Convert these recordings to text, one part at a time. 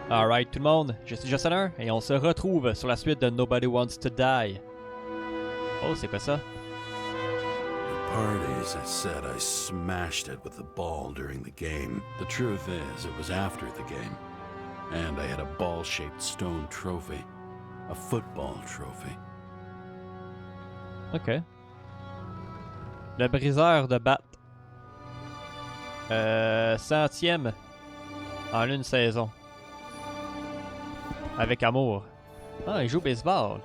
Alright tout le monde, je suis Jocelyn et on se retrouve sur la suite de Nobody Wants to Die. Oh, c'est quoi ça? The parties, I said I smashed it with the ball during the game. The truth is, it was after the game. And I had a ball-shaped stone trophy. A football trophy. Ok. Le briseur de batte. 100e en une saison. Avec amour. Ah, il joue au baseball.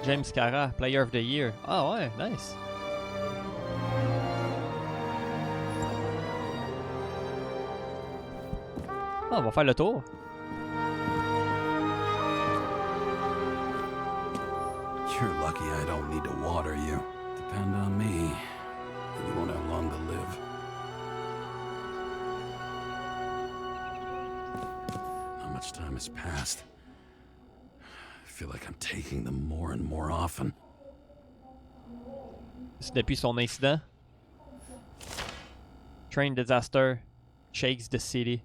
James Cara, Player of the Year. Ah ouais, nice. Ah, on va faire le tour. You're lucky I don't need to water you. Depend on me. You won't have long to live. Not much time has passed. I feel like I'm taking them more and more often. C'est depuis son incident. Train disaster shakes the city.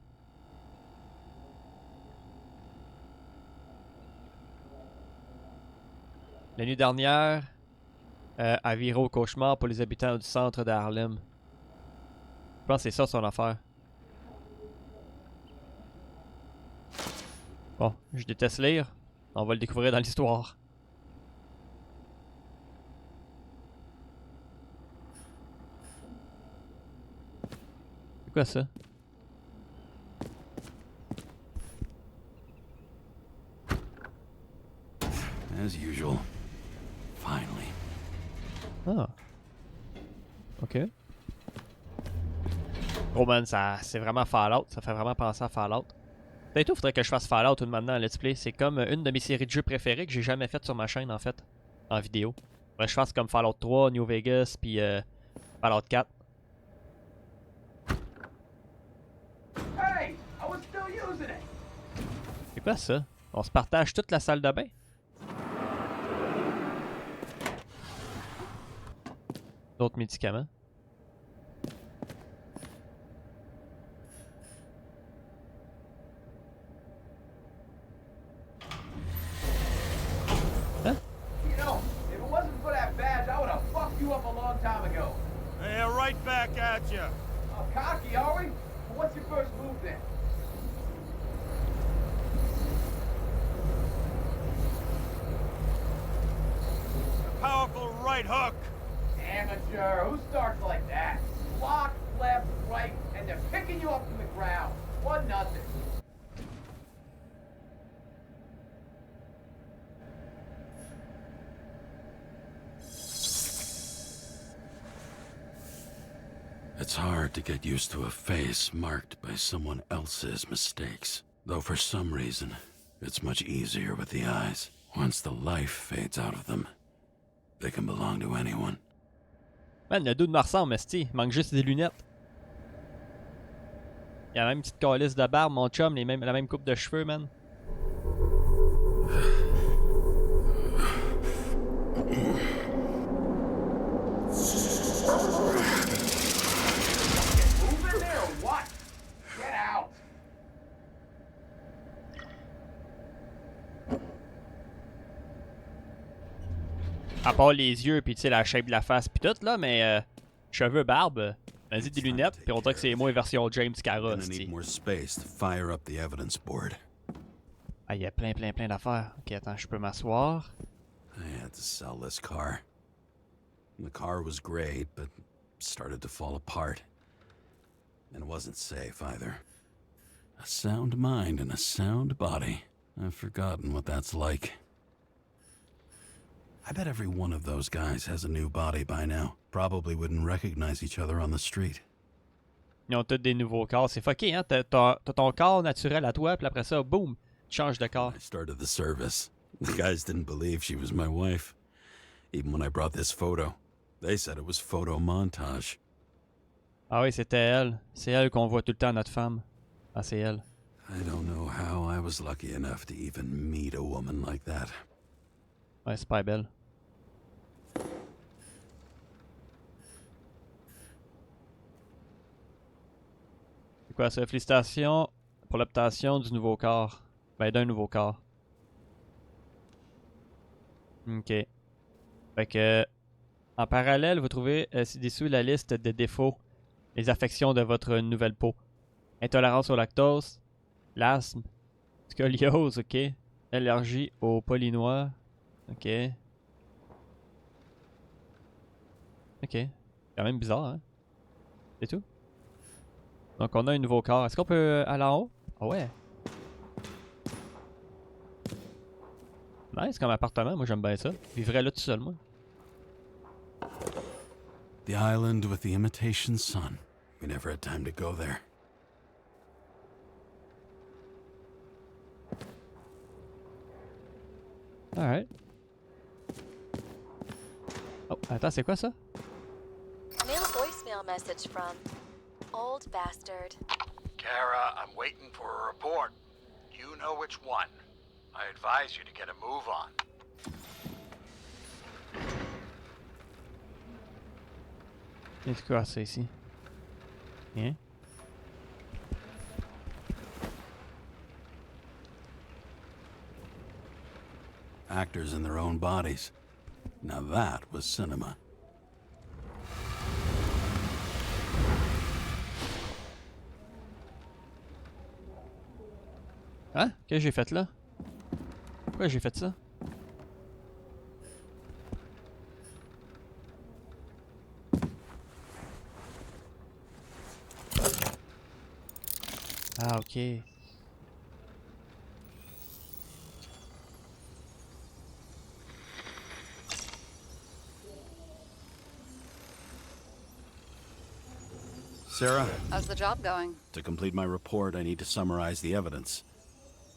La nuit dernière a viré au cauchemar pour les habitants du centre de Harlem. Je pense que c'est ça son affaire. Bon, je déteste lire. On va le découvrir dans l'histoire. C'est quoi ça? As usual. Finally. Ah. Ok. Oh man, c'est vraiment Fallout. Ça fait vraiment penser à Fallout. Peut-être il faudrait que je fasse Fallout tout maintenant en Let's Play. C'est comme une de mes séries de jeux préférées que j'ai jamais faites sur ma chaîne en fait. En vidéo. Faudrait que je fasse comme Fallout 3, New Vegas, puis Fallout 4. Hey, I was still using it. C'est quoi ça? On se partage toute la salle de bain? D'autres médicaments? Hein? You know, if it wasn't for that badge, I would have fucked you up a long time ago. Yeah, right back at you. Oh, cocky, are we? Well, what's your first move then? Powerful right hook. Amateur, who starts like that? Block, left, right, and they're picking you up from the ground. 1-0. It's hard to get used to a face marked by someone else's mistakes. Though for some reason, it's much easier with the eyes. Once the life fades out of them, they can belong to anyone. Man, le dude me ressemble, esti. Il manque juste des lunettes. Il a la même petite calice de barbe, mon chum, la même coupe de cheveux, man. Move in there or what? Get out. À part les yeux, pis tu sais, la shape de la face, pis tout, là, mais cheveux, barbe, vas-y des lunettes, pis on dirait que c'est moi version James Cara, Gonna need more space to fire up the evidence board. Ah, il y a plein d'affaires. Ok, attends, je peux m'asseoir. I had to sell this car. The car was great, but started to fall apart. And it wasn't safe either. A sound mind and a sound body. I've forgotten what that's like. I bet every one of those guys has a new body by now. Probably wouldn't recognize each other on the street. Ils ont tous des nouveaux corps. C'est fucké, hein? T'as ton corps naturel à toi, puis après ça, boum, tu changes de corps. I started the service. The guys didn't believe she was my wife. Even when I brought this photo, they said it was photo montage. Ah oui, c'était elle. C'est elle qu'on voit tout le temps, notre femme. Ah, c'est elle. I don't know how I was lucky enough to even meet a woman like that. Ouais, c'est pas belle. C'est quoi ça? Félicitations pour l'obtention du nouveau corps. Ben, d'un nouveau corps. Ok. Fait que, en parallèle, vous trouvez ci-dessous la liste des défauts, les affections de votre nouvelle peau. Intolérance au lactose, l'asthme, scoliose, ok. Allergie aux pollinois, ok. Ok. Quand même bizarre, hein? C'est tout? Donc on a un nouveau corps. Est-ce qu'on peut aller en haut? Ah ouais. Nice comme appartement, moi j'aime bien ça. Je vivrais là tout seul, moi. The island with the imitation sun. We never had time to go there. Alright. Oh, attends, c'est quoi ça? Mail voicemail message from old bastard. Kara, I'm waiting for a report. You know which one. I advise you to get a move on. C'est quoi ça ici? Hein? Actors in their own bodies. Now that was cinema. Hein? Qu'est-ce que j'ai fait là? Pourquoi j'ai fait ça? Ah, ok. Sarah, How's the job going? to complete my report, I need to summarize the evidence.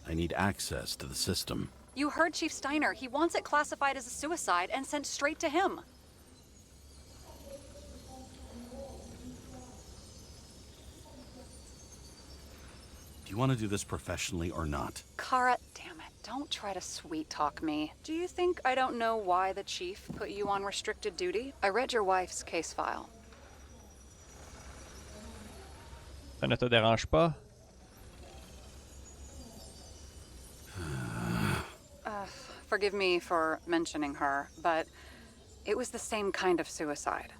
I need access to the system. You heard Chief Steiner. He wants it classified as a suicide and sent straight to him. Do you want to do this professionally or not? Kara, damn it. Don't try to sweet talk me. Do you think I don't know why the chief put you on restricted duty? I read your wife's case file. Ça ne te dérange pas? Forgive me for mentioning her, but it was the same kind of suicide.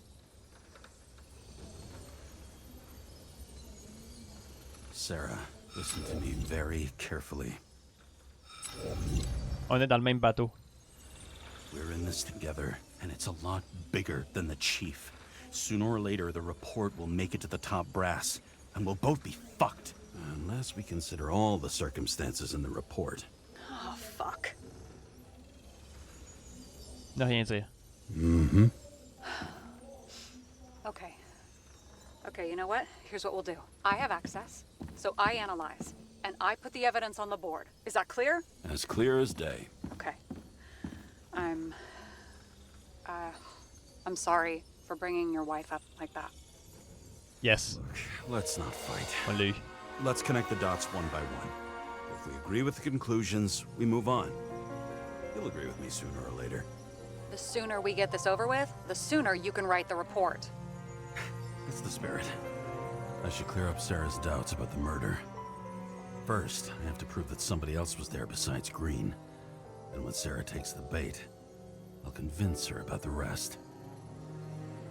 Sarah, listen to me very carefully. On est dans le même bateau. We're in this together, and it's a lot bigger than the chief. Sooner or later, the report will make it to the top brass, and we'll both be fucked. Unless we consider all the circumstances in the report. Oh, fuck. Ne rien dire. Mm-hmm. Okay. Okay, you know what? Here's what we'll do. I have access, so I analyze, and I put the evidence on the board. Is that clear? As clear as day. Okay. I'm sorry for bringing your wife up like that. Yes. Let's not fight. On l'a eu. Let's connect the dots one by one. If we agree with the conclusions, we move on. You'll agree with me sooner or later. The sooner we get this over with, the sooner you can write the report. That's the spirit. I should clear up Sarah's doubts about the murder. First, I have to prove that somebody else was there besides Green. And when Sarah takes the bait, I'll convince her about the rest.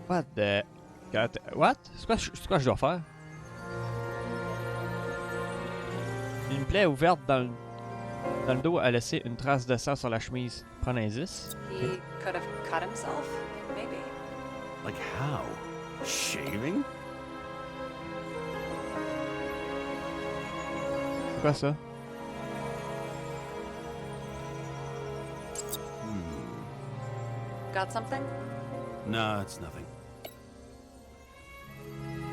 What the... What? C'est quoi je dois faire? Une plaie ouverte dans le dos a laissé une trace de sang sur la chemise. Prends l'indice. He could have cut himself, maybe. Like how? Shaving? C'est quoi ça? Got something? No, it's nothing.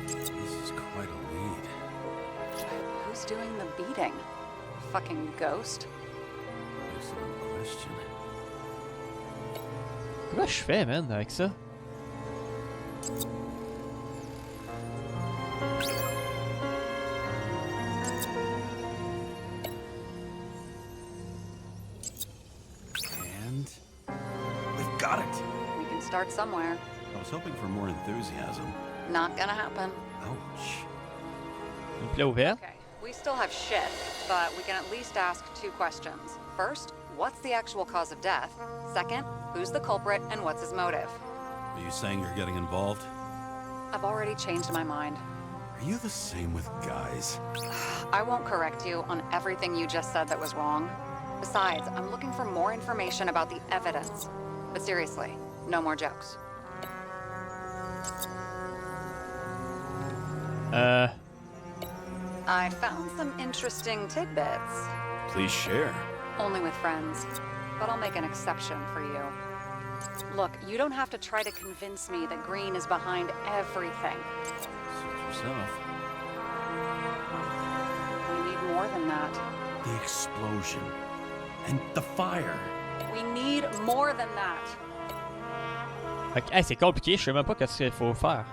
This is quite a lead. Who's doing the beating? Fucking ghost? Excellent question. Comment je fais, man, avec ça? And we've got it. We can start somewhere. I was hoping for more enthusiasm. Not gonna happen. Ouch. Une plaie ouverte? Okay, We still have shit, but we can at least ask 2 questions. First, what's the actual cause of death? Second, who's the culprit and what's his motive? Are you saying you're getting involved? I've already changed my mind. Are you the same with guys? I won't correct you on everything you just said that was wrong. Besides, I'm looking for more information about the evidence. But seriously, no more jokes. I found some interesting tidbits. Please share. Only with friends. But I'll make an exception for you. Look, you don't have to try to convince me that Green is behind everything. Suit yourself. We need more than that. The explosion. And the fire. We need more than that. Ok, hey, c'est compliqué, je sais même pas qu'est-ce qu'il faut faire.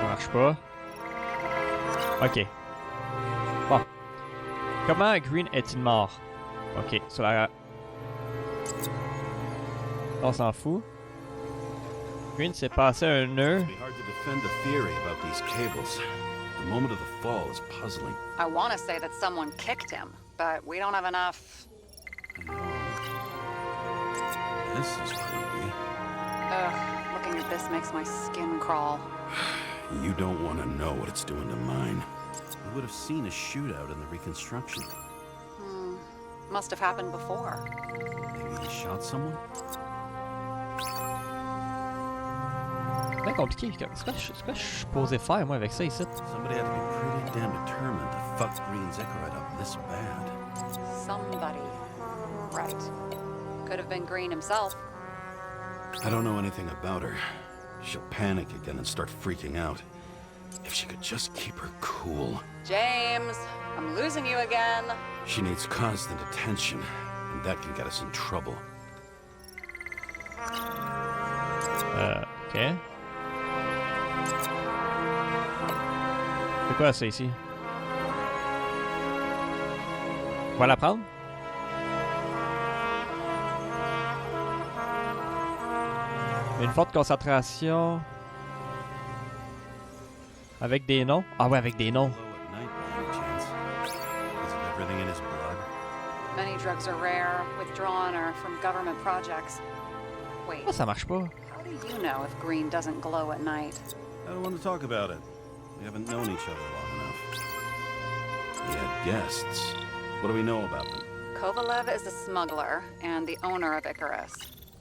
Ça marche pas. Ok. Bon. Comment Green est-il mort? Ok, sur la... On s'en fout. Green s'est passé un nœud. It'd be hard to defend the theory about these cables. The moment of the fall is puzzling. I want to say that someone kicked him, but we don't have enough. I know. This is creepy. Ugh, looking at this makes my skin crawl. You don't want to know what it's doing to mine. We would have seen a shootout in the reconstruction. Must have happened before. Maybe he shot someone? C'est bien compliqué. C'est quoi je suis supposé faire, moi, avec ça ici? Somebody had to be pretty damn determined to fuck Green's Icarus up this bad. Somebody. Right. Could have been Green himself. I don't know anything about her. She'll panic again and start freaking out. If she could just keep her cool. James, I'm losing you again. She needs constant attention, and that can get us in trouble. Ok. C'est quoi ça ici? On va la prendre? Une forte concentration. Avec des noms? Ah ouais, avec des noms. Low at night by any chance? Is it everything in his blood? Many drugs are rare, withdrawn, or from government projects. Wait, Pourquoi ça marche pas? how do you know if Green doesn't glow at night? I don't want to talk about it. We haven't known each other long enough. He had guests. What do we know about them? Kovalev is a smuggler and the owner of Icarus.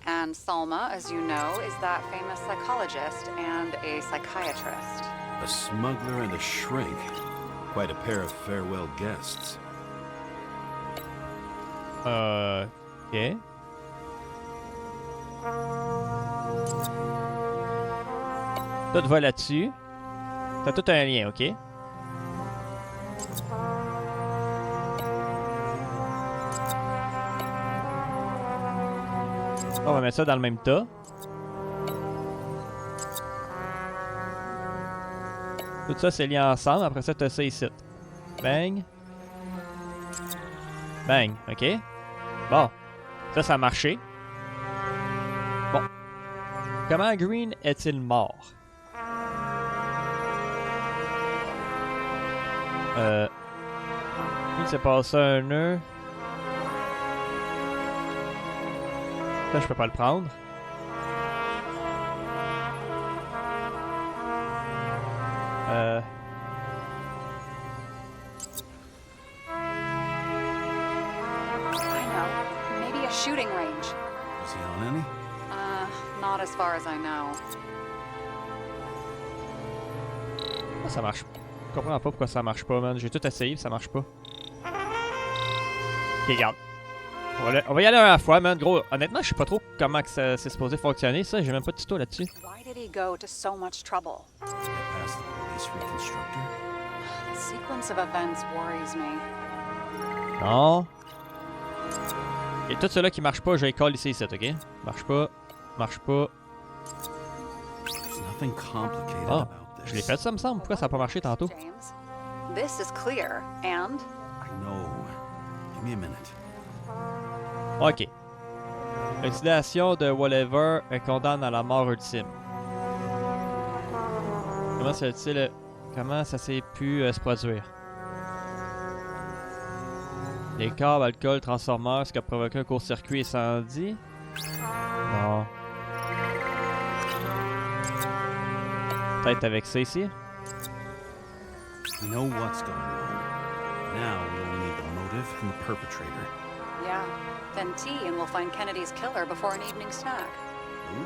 And Salma, as you know, is that famous psychologist and a psychiatrist. A smuggler and a shrink. Quite a pair of farewell guests. Ok. Tout va là-dessus. T'as tout un lien, ok? On va mettre ça dans le même tas. Tout ça, c'est lié ensemble. Après ça, t'as ça ici. Bang. Bang, ok? Bon. Ça a marché. Bon. Comment Green est-il mort? Il s'est passé un nœud. Ça, je peux pas le prendre. I know. Maybe a shooting range. Was he on any? Not as far as I know. Pourquoi ça marche? Je comprends pas pourquoi ça marche pas, man. J'ai tout essayé, ça marche pas. Ok, regarde. On va y aller à la fois, man. Gros, honnêtement, je sais pas trop comment que c'est supposé fonctionner, ça. J'ai même pas de tuto là-dessus. Why did he go to so much trouble? To get past the police reconstructor? The sequence of events worries me. Non. Et tout cela qui marche pas, je les colle ici, ok? Marche pas. Marche pas. There's nothing complicated Ah, about je l'ai this. fait, ça me semble. Pourquoi ça a pas marché tantôt? James, this is clear, and I know. Give me a minute. Ok. L'oxydation de whatever condamne à la mort ultime. Comment ça s'est pu se produire? Les câbles, alcool, transformeurs, ce qui a provoqué un court-circuit incendie? Non. Peut-être avec ça ici? We know what's going on. Now we only need the motive and the perpetrator. Yeah. Then tea and we'll find Kennedy's killer before an evening snack. Who?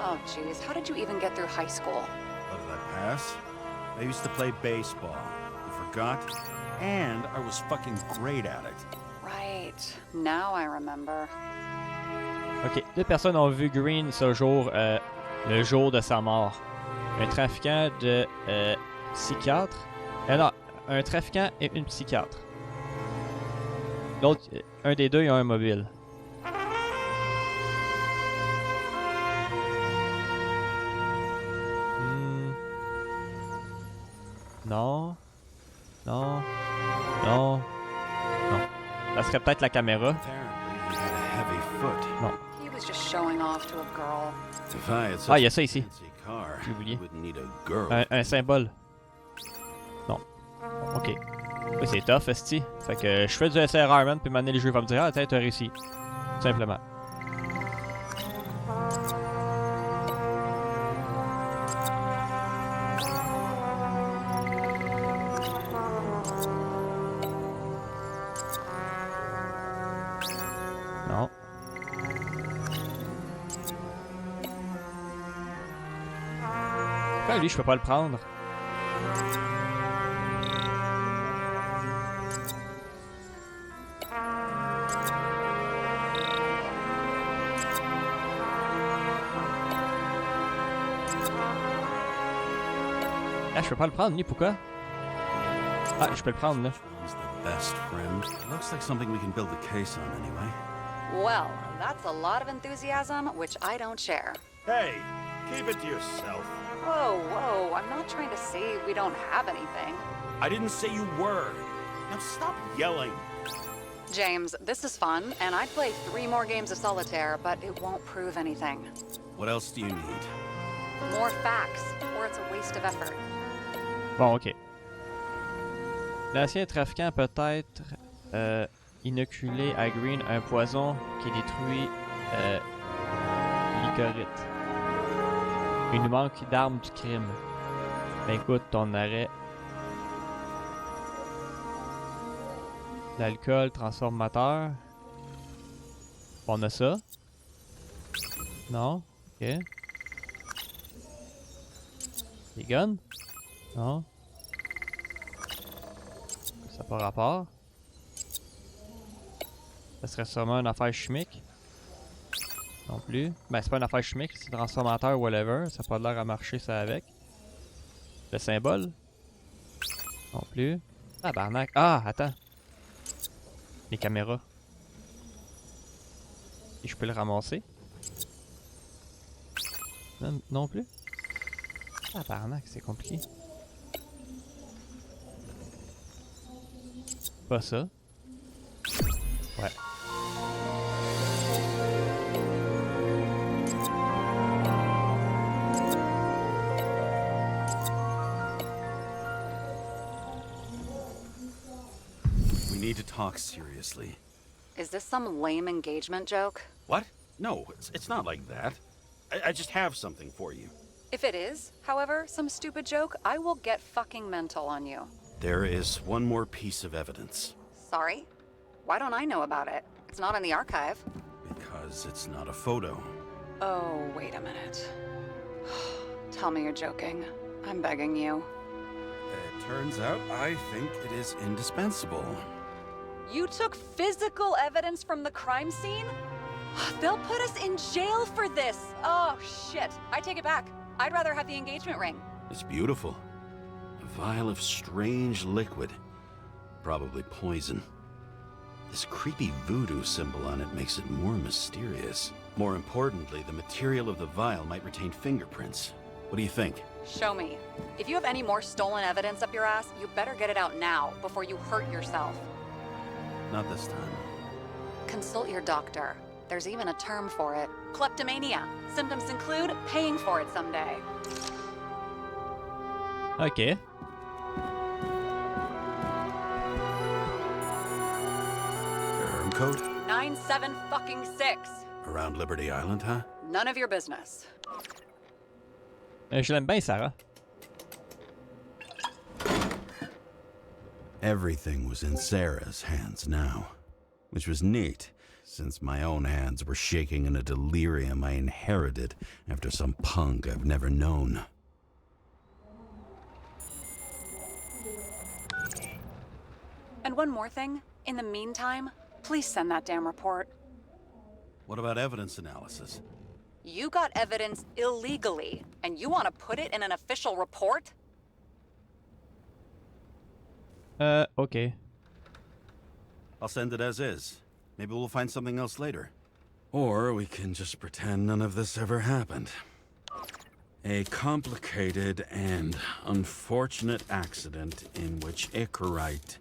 Oh, jeez. How did you even get through high school? What did I pass? I used to play baseball. You forgot? And I was fucking great at it. Right. Now I remember. Ok, 2 personnes ont vu Green ce jour, le jour de sa mort. Un trafiquant de psychiatre. Non, un trafiquant et une psychiatre. L'autre, un des deux, il a un mobile. Non. Non. Non. Non. Ça serait peut-être la caméra. Apparently he had a heavy foot. Non. He was just showing off to a girl. If I had such Ah, il y a ça ici. a fancy car, J'ai oublié. I wouldn't need a girl. Un symbole. Non. Ok. Oui, c'est tough, esti. Fait que je fais du SRR, man, puis maintenant le jeu va me dire, ah, t'as réussi. Tout simplement. Non. Pourquoi lui, je peux pas le prendre? Ah, je peux pas le prendre, lui, pourquoi? Ah, je peux le prendre, là. One's the best friend. Looks like something we can build a case on anyway. Well, that's a lot of enthusiasm, which I don't share. Hey, keep it to yourself. Whoa, whoa, I'm not trying to say we don't have anything. I didn't say you were. Now stop yelling. James, this is fun, and I'd play 3 more games of solitaire, but it won't prove anything. What else do you need? More facts, or it's a waste of effort. Bon, ok. L'ancien trafiquant a peut-être inoculé à Green un poison qui détruit l'icorite. Il nous manque d'armes du crime. Ben écoute, ton arrêt. L'alcool transformateur. On a ça. Non? Ok. Les guns? Non. Ça n'a pas rapport. Ça serait sûrement une affaire chimique. Non plus. Ben c'est pas une affaire chimique, c'est un transformateur ou whatever. Ça n'a pas l'air à marcher ça avec. Le symbole. Non plus. Ah barnac. Ah, attends. Les caméras. Et je peux le ramasser. Non plus. Ah barnac, c'est compliqué. Pas ça. Ouais. We need to talk seriously. Is this some lame engagement joke? What? No, it's not like that. I just have something for you. If it is, however, some stupid joke, I will get fucking mental on you. There is one more piece of evidence. Sorry? Why don't I know about it? It's not in the archive. Because it's not a photo. Oh, wait a minute. Tell me you're joking. I'm begging you. It turns out I think it is indispensable. You took physical evidence from the crime scene? They'll put us in jail for this! Oh, shit. I take it back. I'd rather have the engagement ring. It's beautiful. A vial of strange liquid. Probably poison. This creepy voodoo symbol on it makes it more mysterious. More importantly, the material of the vial might retain fingerprints. What do you think? Show me. If you have any more stolen evidence up your ass, you better get it out now, before you hurt yourself. Not this time. Consult your doctor. There's even a term for it. Kleptomania. Symptoms include paying for it someday. Ok. Error code? 97 Around Liberty Island, huh? None of your business. Je l'aime bien, Sarah. Everything was in Sarah's hands now, which was neat, since my own hands were shaking in a delirium I inherited after some punk I've never known. And one more thing. In the meantime, please send that damn report. What about evidence analysis? You got evidence illegally, and you want to put it in an official report? Okay. I'll send it as is. Maybe we'll find something else later. Or we can just pretend none of this ever happened. A complicated and unfortunate accident in which Icarite...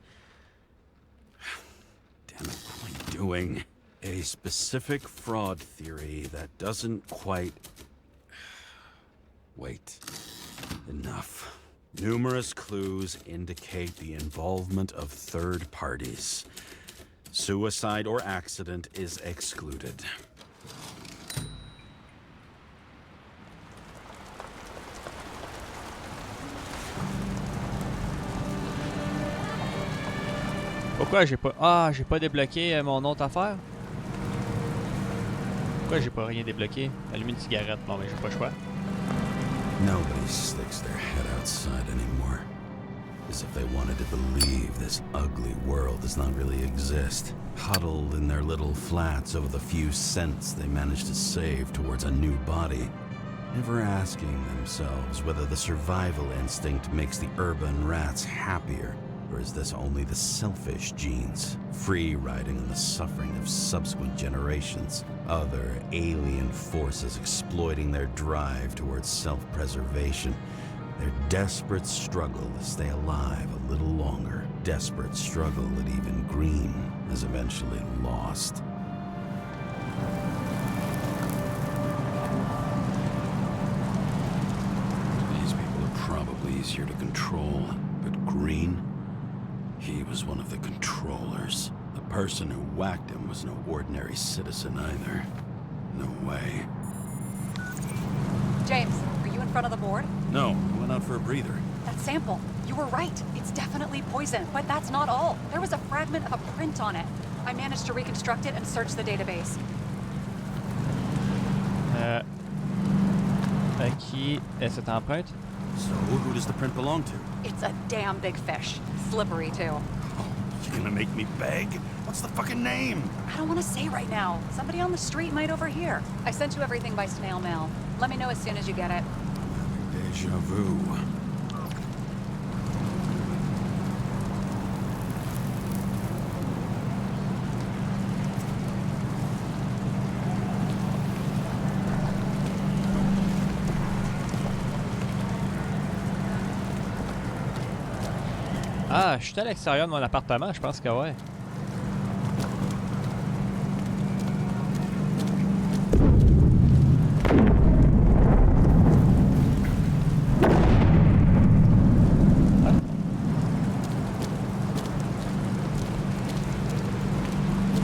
Damn it, what am I doing? A specific fraud theory that doesn't quite... Wait. Enough. Numerous clues indicate the involvement of third parties. Suicide or accident is excluded. Pourquoi j'ai pas... Ah, j'ai pas débloqué mon autre affaire? Pourquoi j'ai pas rien débloqué? Allumer une cigarette. Bon, ben j'ai pas le choix. Nobody sticks their head outside anymore. As if they wanted to believe this ugly world does not really exist. Huddled in their little flats over the few cents they managed to save towards a new body. Never asking themselves whether the survival instinct makes the urban rats happier, or is this only the selfish genes, free riding on the suffering of subsequent generations, other alien forces exploiting their drive towards self-preservation, their desperate struggle to stay alive a little longer, desperate struggle that even Green has eventually lost. These people are probably easier to control, but Green? He was one of the controllers. The person who whacked him was no ordinary citizen either. No way. James, are you in front of the board? No, I went out for a breather. That sample. You were right. It's definitely poison. But that's not all. There was a fragment of a print on it. I managed to reconstruct it and search the database. Qui est cette empreinte? So, who does the print belong to? It's a damn big fish. Slippery, too. Oh, you gonna make me beg? What's the fucking name? I don't want to say right now. Somebody on the street might overhear. I sent you everything by snail mail. Let me know as soon as you get it. Deja vu. Ah, je suis à l'extérieur de mon appartement, je pense que ouais.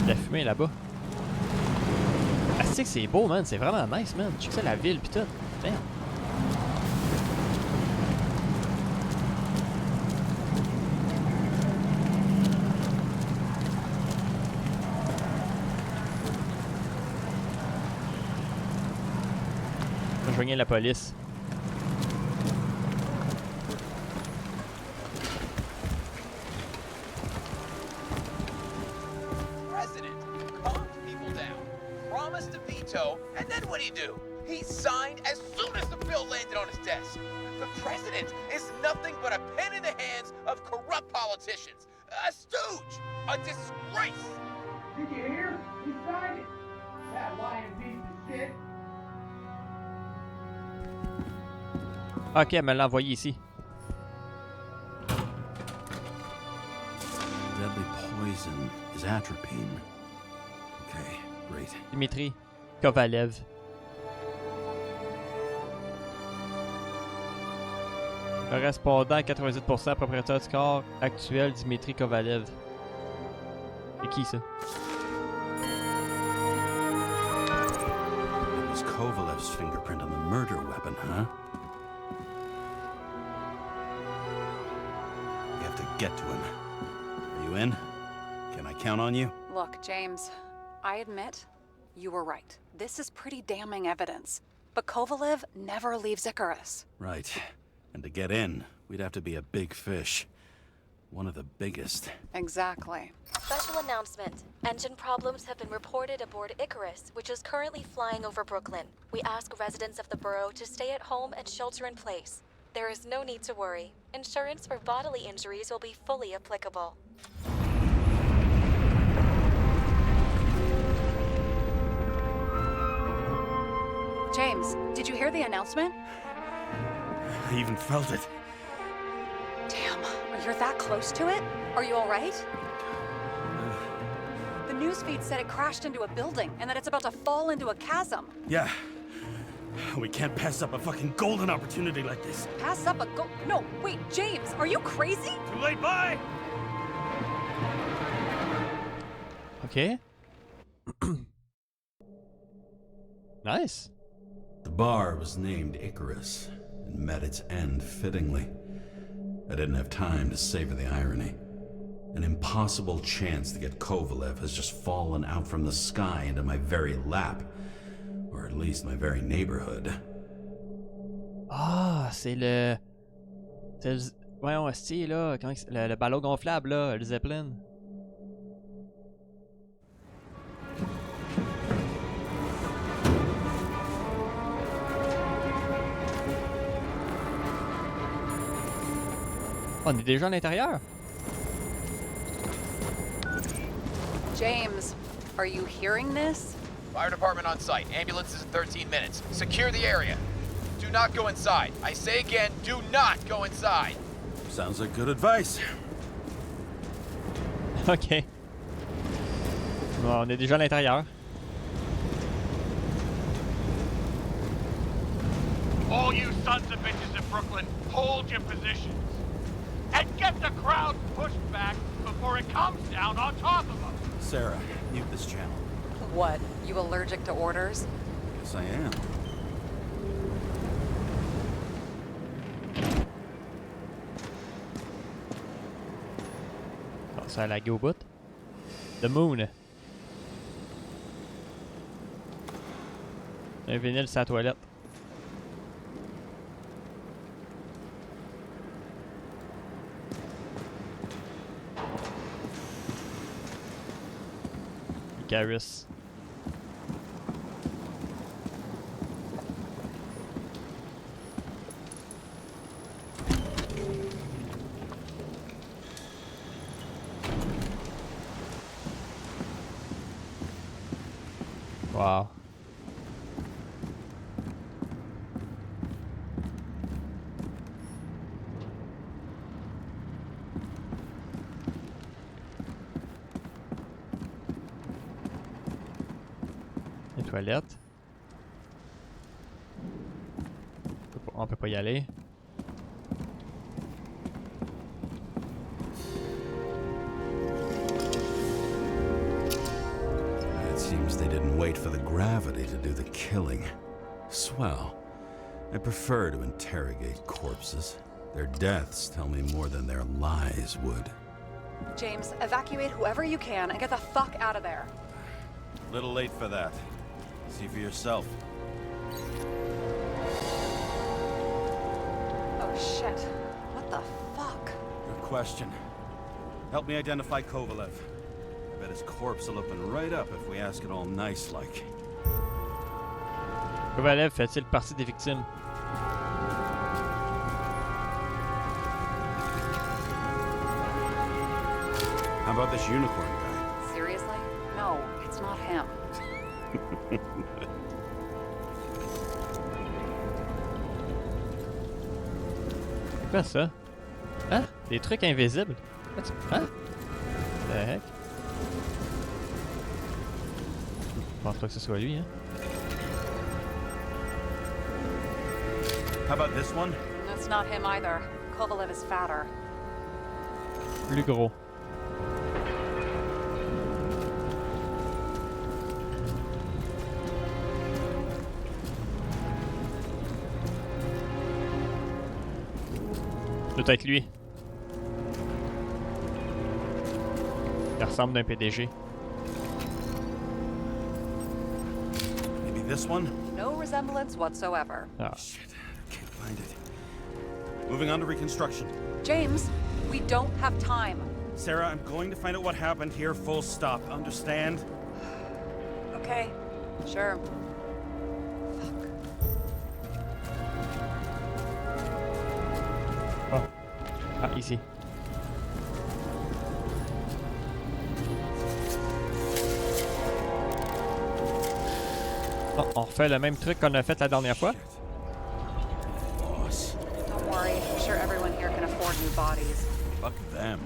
La fumée là-bas. Ah, c'est que c'est beau, man. C'est vraiment nice, man. Check ça, la ville pis tout. Merde. Rejoignez la police. President calmed people down, promised to veto, and then what'd he do? He signed as soon as the bill landed on his desk. The president is nothing but a pen in the hands of corrupt politicians. A stooge! A disgrace! Did you hear? He signed it. That lying piece of shit. Ok, elle me l'a envoyé ici. Deadly poison is atropine. Okay, great. Dimitri Kovalev. Correspondant à 98% propriétaire du corps actuel Dimitri Kovalev. C'est qui ça? It was Kovalev's fingerprint on the murder weapon, huh? We have to get to him. Are you in? Can I count on you? Look, James, I admit, you were right. This is pretty damning evidence. But Kovalev never leaves ICARUS. Right. And to get in, we'd have to be a big fish. One of the biggest. Exactly. Special announcement. Engine problems have been reported aboard ICARUS, which is currently flying over Brooklyn. We ask residents of the borough to stay at home and shelter in place. There is no need to worry. Insurance for bodily injuries will be fully applicable. James, did you hear the announcement? I even felt it. Damn, you're that close to it? Are you all right? The newsfeed said it crashed into a building and that it's about to fall into a chasm. Yeah. We can't pass up a fucking golden opportunity like this. Pass up a No, wait, James, are you crazy? Too late, bye! Ok. Nice. The bar was named Icarus and met its end fittingly. I didn't have time to savor the irony. An impossible chance to get Kovalev has just fallen out from the sky into my very lap. Or at least my very neighborhood. Ah, c'est le... C'est le... Voyons, c'est là, le ballon gonflable là, le Zeppelin. On est déjà à l'intérieur? James, are you hearing this? Fire department on site. Ambulances in 13 minutes. Secure the area. Do not go inside. I say again, do not go inside. Sounds like good advice. Ok. Bon, on est déjà à l'intérieur. All you sons of bitches in Brooklyn, hold your positions. And get the crowd pushed back before it comes down on top of them. Sarah, mute this channel. What, you allergic to orders? Yes, I am. Oh, ça a lagué au bout. The Moon. Un vinyle sur la toilette. ICARUS. Wow. Les toilettes. On peut pas y aller. It seems they didn't wait for the gravity to do the killing. Swell. I prefer to interrogate corpses. Their deaths tell me more than their lies would. James, evacuate whoever you can and get the fuck out of there. Little late for that. See for yourself. Oh shit. What the fuck? Good question. Help me identify Kovalev. I bet his corpse will open right up if we ask it all nice-like. Kovalev fait-il partie des victimes? How about this unicorn guy? Seriously? No, it's not him. C'est quoi ça? Hein? Des trucs invisibles? Hein? The heck? Je pense pas que ce soit lui, hein? How about this one? That's It's not him either. Kovalev is fatter. Plus gros. Doit être lui. Il ressemble d'un PDG. Maybe this one? No resemblance whatsoever. Ah. Shit, can't find it. Moving on to reconstruction. James, we don't have time. Sarah, I'm going to find out what happened here, full stop. Understand? Okay, sure. Oh. Ah, ici. Oh, on refait le même truc qu'on a fait la dernière fois. Boss. Don't worry, I'm sure everyone here can afford new bodies. Fuck them.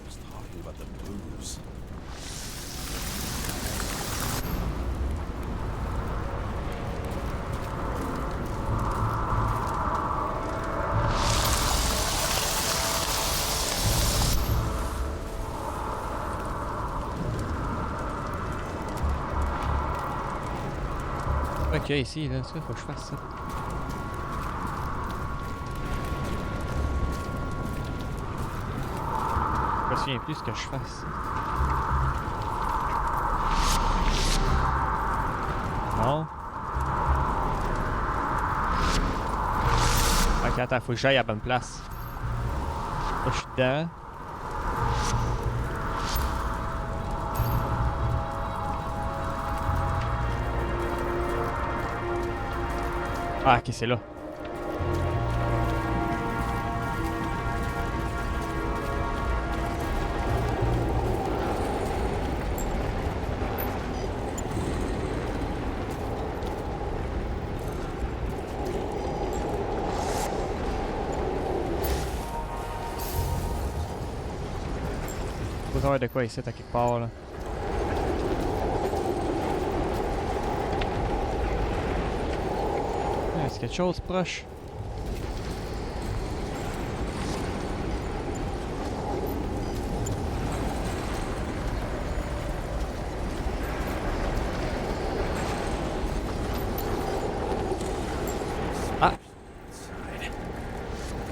Just talking about the booze. Ok, ici, là, ça, faut que je fasse ça. Je me souviens plus ce que je fasse. Non. Ok, attends, faut que j'aille à la bonne place. Là, je suis dedans. Ah, ok, c'est là. Faut savoir de quoi ici, à quelque part, là. Est-ce quelque chose proche? Ah! Inside.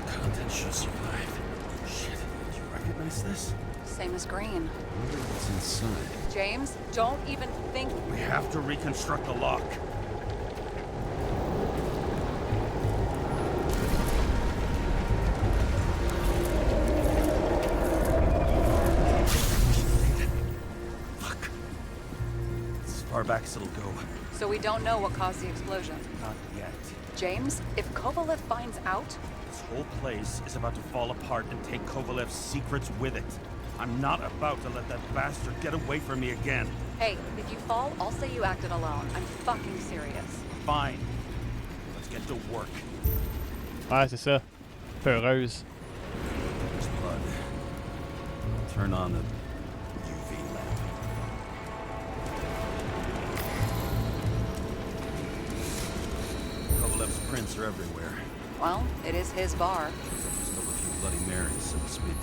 The content should survive. Shit, do you recognize this? Same as green. I wonder what's inside. James, don't even think. We have to reconstruct the lock. Fuck. As far back as it'll go. So we don't know what caused the explosion. Not yet. James, if Kovalev finds out, This whole place is about to fall apart and take Kovalev's secrets with it. I'm not about to let that bastard get away from me again. hey, if you fall, I'll say you acted alone. I'm fucking serious. Fine. Let's get to work. Ouais, c'est ça. Peureuse. There's blood. Turn on the UV lamp. Kovalev's prints are everywhere. Well, it is his bar. Still a few Bloody Marys, so to speak.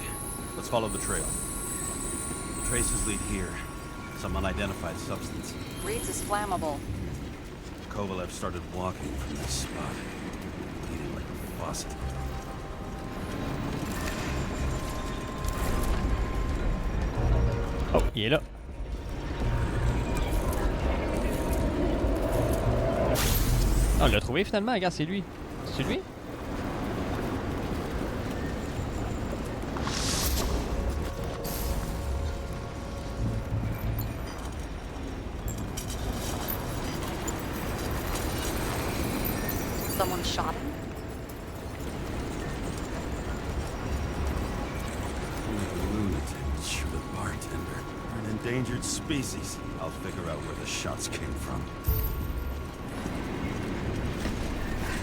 Let's follow the trail. The traces lead here. Some unidentified substance. Reed's is flammable. Kovalev started walking from this spot. Bleeding like a faucet. Oh, il est là. Ah, on l'a trouvé finalement, regarde, c'est lui. C'est lui? Someone shot him? Like a lunatic, shoot a bartender. We're an endangered species. I'll figure out where the shots came from.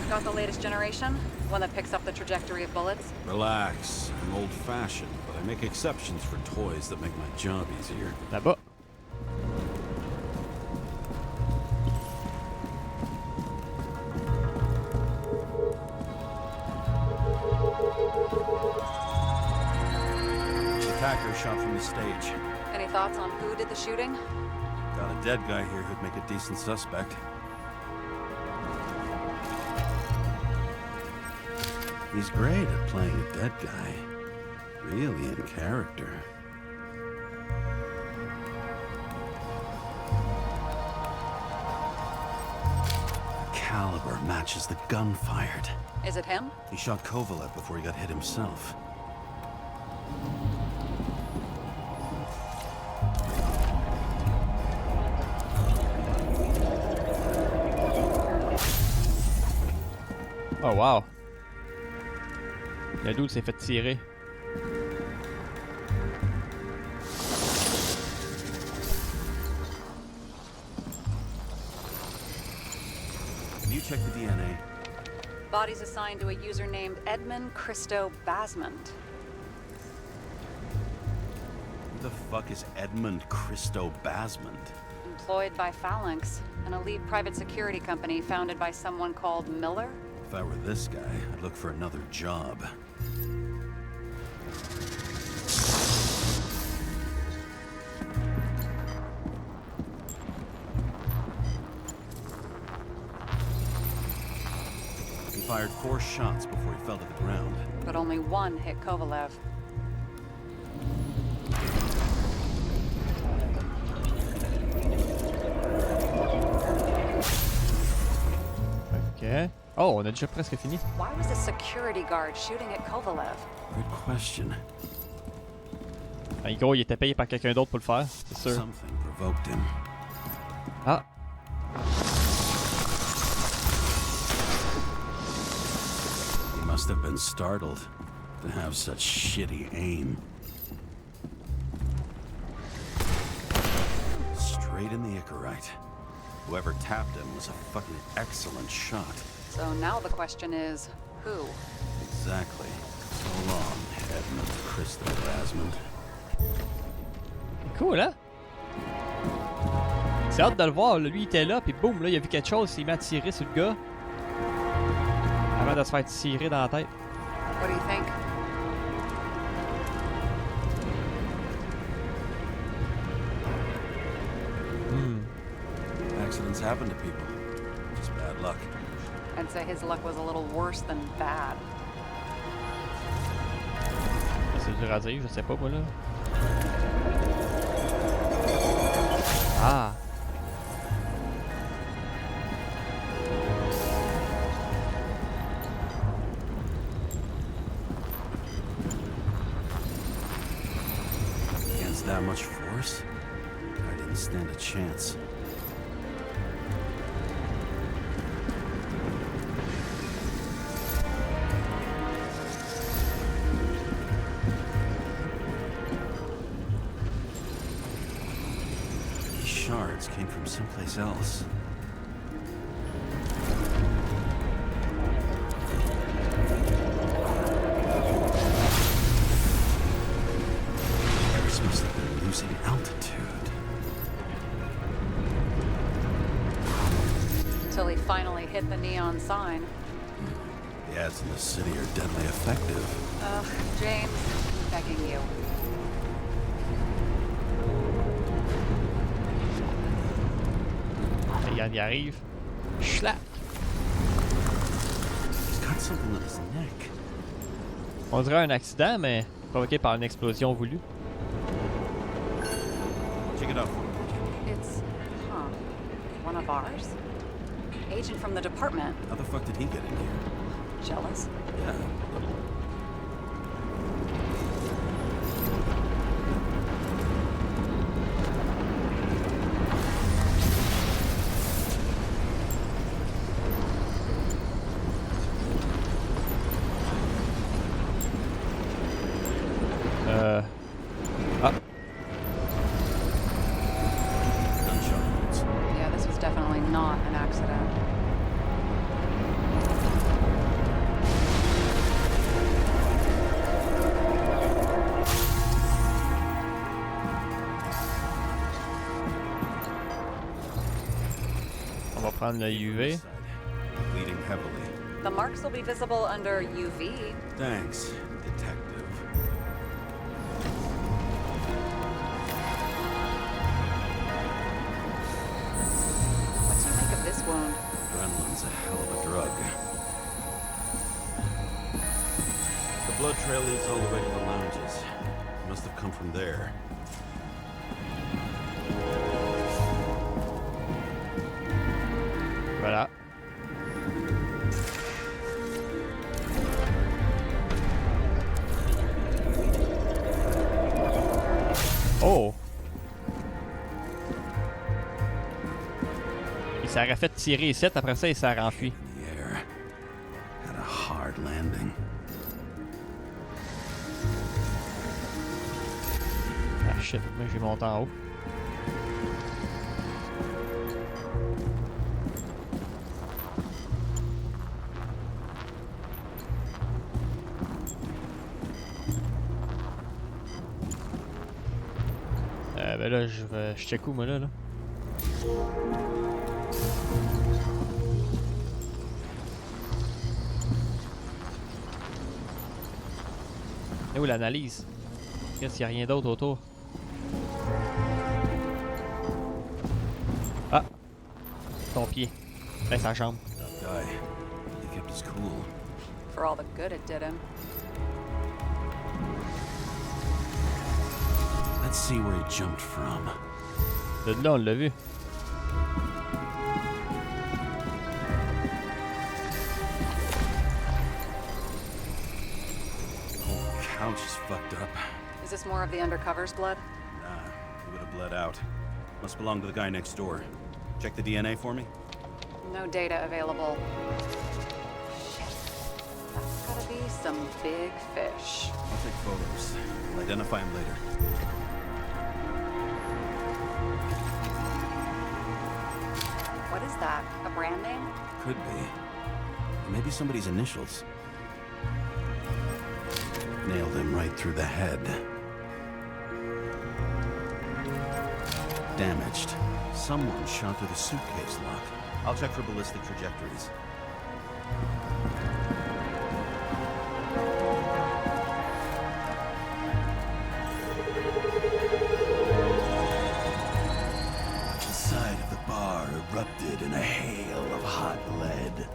Got the latest generation? One that picks up the trajectory of bullets? Relax. I'm old-fashioned, but I make exceptions for toys that make my job easier. Là-bas. attacker shot from the stage. Any thoughts on who did the shooting? Got a dead guy here who'd make a decent suspect. He's great at playing a dead guy. Really in character. The caliber matches the gun fired. Is it him? He shot Kovalev before he got hit himself. Oh wow. Le dude s'est fait tirer. Can you check the DNA? Body's assigned to a user named Edmund Christo Basmond. Who the fuck is Edmund Christo Basmond? Employed by Phalanx, an elite private security company founded by someone called Miller. If I were this guy, I'd look for another job. He fired 4 shots before he fell to the ground. But only one hit Kovalev. Ok. Oh, on a déjà presque fini. Why was a security guard shooting at Kovalev? Good question. En gros, il était payé par quelqu'un d'autre pour le faire, c'est sûr. Something provoked him. Ah. He must have been startled to have such shitty aim. Straight in the Icarite. Whoever tapped him was a fucking excellent shot. So now the question is, who? Exactly. So long, Edmund Christo Basmond. Cool, hein? C'est hâte de le voir. Lui, il était là, puis boum, là, il a vu quelque chose, il s'est mis à tirer sur le gars. Avant de se faire tirer dans la tête. What do you think? Accidents happen to people. Just bad luck. I'd say his luck was a little worse than bad. C'est dur à dire, je sais pas, moi, là. Ah! Against that much force? I didn't stand a chance. These shards came from someplace else. This must have been losing altitude. Until he finally hit the neon sign. The ads in the city are deadly effective. Ugh, James, I'm begging you. Regarde, il arrive. Schlack! He's got something on his neck. On dirait un accident, mais provoqué par une explosion voulue. Check it out. It's, one of ours? Agent from the department. How the fuck did he get in here? Jealous? Yeah, a little. Ah. Gunshot wounds. Yeah, this was definitely not an accident. On va prendre le UV. Bleeding heavily. The marks will be visible under UV. Thanks, detective. blood trail leads all the way to the lounges. It must have come from there. Voilà. Oh! Il s'aurait fait tirer ici, après ça, il s'est enfui. The air had a hard landing. Ah shit, moi j'ai monté en haut. Ben là, je check où moi là? Et où l'analyse? Qu'est-ce qu'il y a rien d'autre autour? Ah! Ton pied. Ben sa jambe. That guy, he kept his cool. For all the good it did him. Let's see where he jumped from. De là, on l'a vu. The whole couch is fucked up. Is this more of the undercover's blood? Nah, it would have bled out. Must belong to the guy next door. Check the DNA for me. No data available. Shit. That's gotta be some big fish. I'll take photos. We'll identify him later. What is that? A brand name? Could be. Or maybe somebody's initials. Nailed him right through the head. Damaged. Someone shot through the suitcase lock. I'll check for ballistic trajectories. The side of the bar erupted in a hail of hot lead.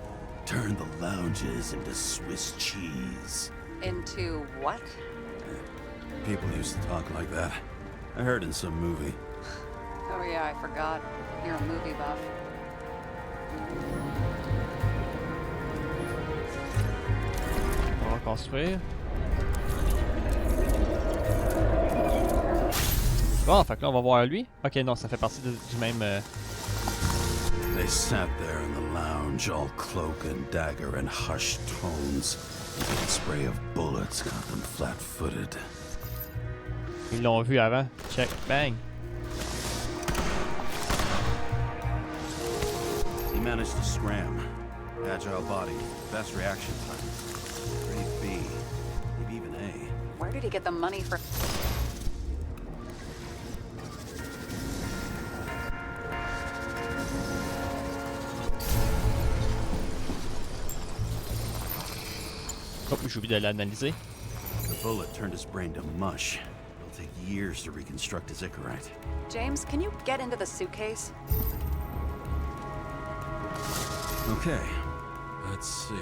Turned the lounges into Swiss cheese. Into what? People used to talk like that. I heard in some movie. Oh yeah, I forgot. You're a movie buff. On va construire. Bon, fait que là on va voir lui. Ok, non, ça fait partie du même. They sat there in the lounge, all cloak and dagger and hushed tones. The spray of bullets got them flat-footed. Ils l'ont vu avant. Check, bang. He managed to scram. Agile body, fast reaction time. Grade B, maybe even A. Where did he get the money for? Oh, j'ai oublié de l'analyser. The bullet turned his brain to mush. It'll take years to reconstruct his Icarite. James, can you get into the suitcase? Okay, let's see.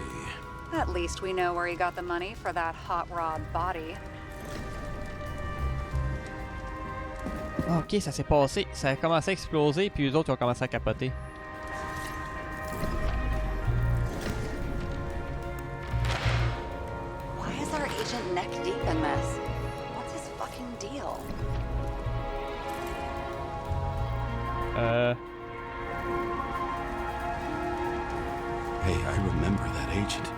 At least we know where he got the money for that hot rod body. Ah, ok, ça s'est passé. Ça a commencé à exploser, puis eux autres ils ont commencé à capoter. Why is our agent neck deep in this? What's his fucking deal? Hey, I remember that agent.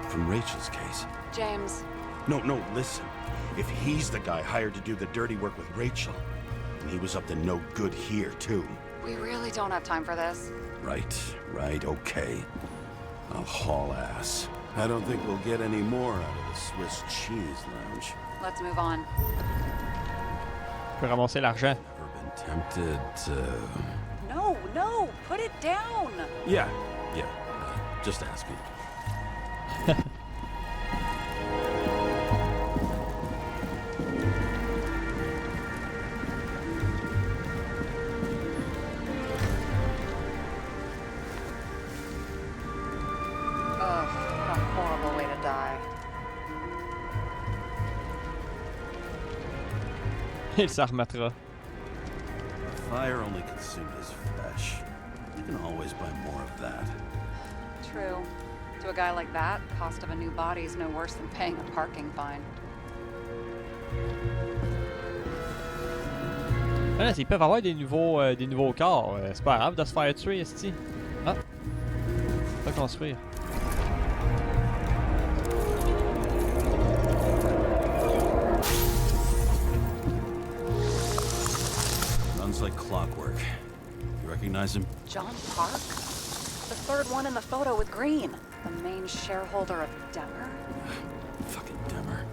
From Rachel's case. James. No, listen. If he's the guy hired to do the dirty work with Rachel, then he was up to no good here, too. We really don't have time for this. Right, okay. I'll haul ass. I don't think we'll get any more out of the Swiss cheese lounge. Let's move on. Je peux ramasser l'argent. Never been tempted to... No, put it down. Yeah, just asking. Ugh, what a horrible way to die. Il s'en remettra. Fire only consumed his flesh. You can always buy more of that. True. To a guy like that, cost of a new body is no worse than paying a parking fine. Ah, ils peuvent avoir des nouveaux corps. C'est pas grave de se faire tuer, esti. Ah. Pas construire. Runs like clockwork. You recognize him? John Park? The third one in the photo with Green. The main shareholder of Demmer? Fucking Demmer.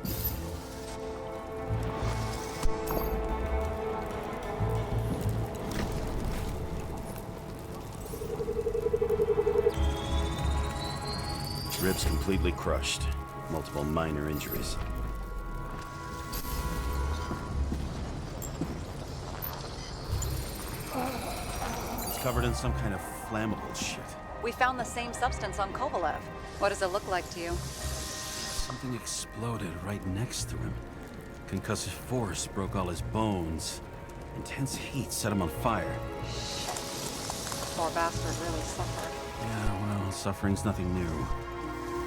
Ribs completely crushed. Multiple minor injuries. It's covered in some kind of flammable shit. We found the same substance on Kovalev. What does it look like to you? Something exploded right next to him. Concussive force broke all his bones. Intense heat set him on fire. Poor bastard really suffered. Yeah, well, suffering's nothing new.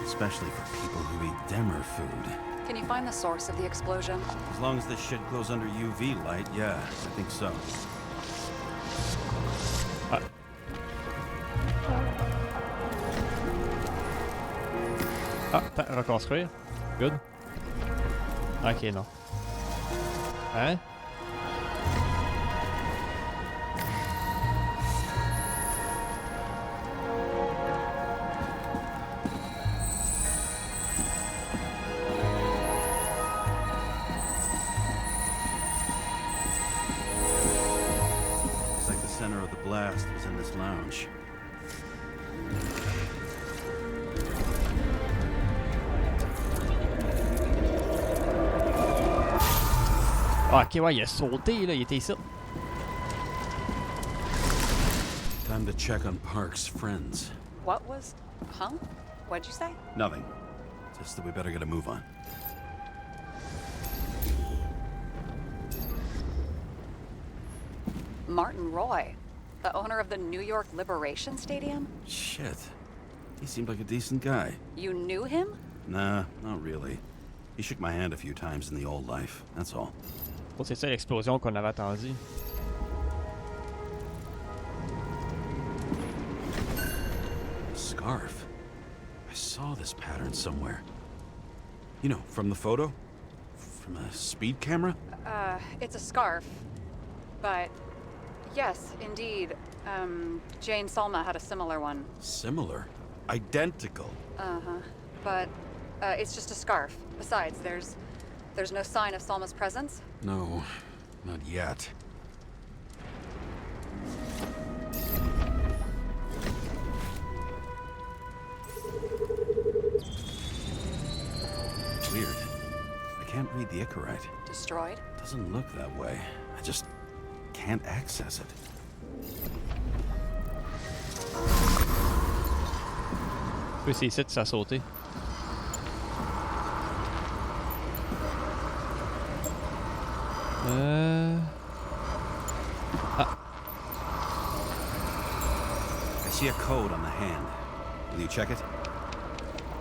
Especially for people who eat Demmer food. Can you find the source of the explosion? As long as this shit goes under UV light, yeah, I think so. Reconstruire. Good. Ok, non. Hein? Looks like the center of the blast was in this lounge. Ah, ok, ouais, il a sauté, là, il était ici. Time to check on Park's friends. What was... Huh? What'd you say? Nothing. Just that we better get a move on. Martin Roy, the owner of the New York Liberation Stadium? Shit. He seemed like a decent guy. You knew him? Nah, not really. He shook my hand a few times in the old life, that's all. Oh, c'est ça l'explosion qu'on avait attendue. Scarf. I saw this pattern somewhere. You know, from the photo? From a speed camera? It's a scarf. But... Yes, indeed. Jane Salma had a similar one. Similar? Identical? Uh-huh. But, it's just a scarf. Besides, there's no sign of Salma's presence? No, not yet. Weird. I can't read the Icarite. Destroyed? Doesn't look that way. I just can't access it. Je peux essayer ici de ça sauter. Ah. I see a code on the hand. Will you check it?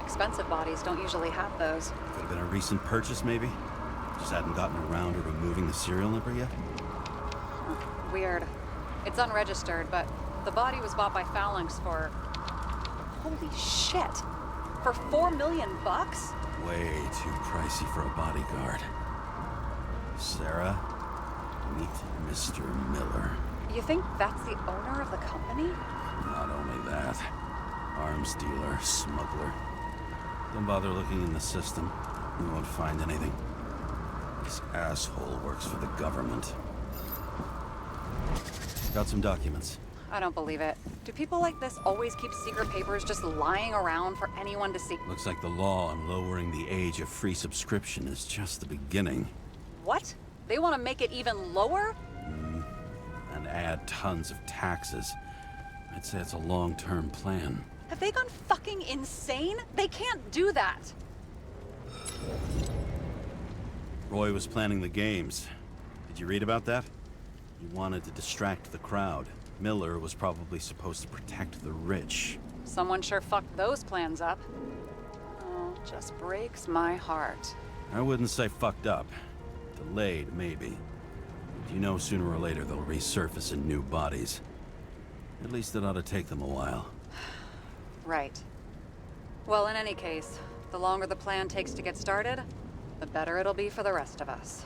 Expensive bodies don't usually have those. Could have been a recent purchase, maybe? Just hadn't gotten around to removing the serial number yet? Weird. It's unregistered, but the body was bought by Phalanx for... Holy shit! For $4 million bucks? Way too pricey for a bodyguard. Sarah, meet Mr. Miller. You think that's the owner of the company? Not only that, arms dealer, smuggler. Don't bother looking in the system. You won't find anything. This asshole works for the government. Got some documents. I don't believe it. Do people like this always keep secret papers just lying around for anyone to see? Looks like the law on lowering the age of free subscription is just the beginning. What? They want to make it even lower? And add tons of taxes. I'd say it's a long-term plan. Have they gone fucking insane? They can't do that. Roy was planning the games. Did you read about that? He wanted to distract the crowd. Miller was probably supposed to protect the rich. Someone sure fucked those plans up. Oh, just breaks my heart. I wouldn't say fucked up. Delayed, maybe. But you know sooner or later they'll resurface in new bodies. At least it ought to take them a while. Right. Well, in any case, the longer the plan takes to get started, the better it'll be for the rest of us.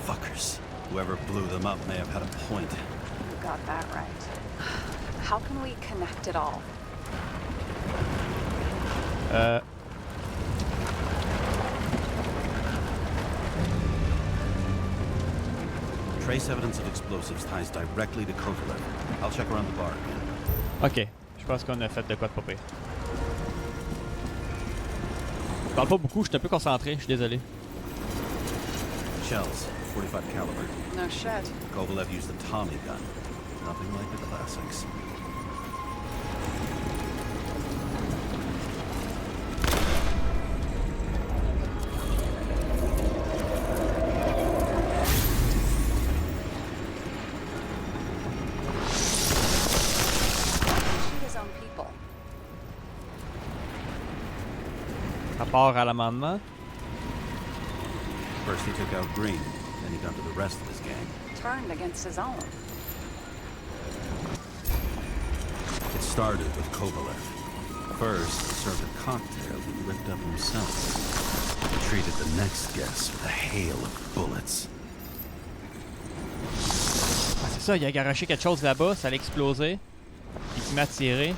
Fuckers. Whoever blew them up may have had a point. You got that right. How can we connect it all? Trace evidence of explosives ties directly to Kovalev. I'll check around the bar again. Ok, je pense qu'on a fait de quoi de pas pire. Je parle pas beaucoup, je suis un peu concentré, je suis désolé. Shells, 45 caliber. No shit. Kovalev used a Tommy gun. Nothing like the classics. Rapport à l'amendement. First he took out Green, then he got to the rest of his gang. Turned against his own. It started with Kovalev. First, he served a cocktail he ripped up himself. He treated the next guest with a hail of bullets. Ah, c'est ça, il a garoché quelque chose là-bas, ça allait exploser. Il se met à tirer.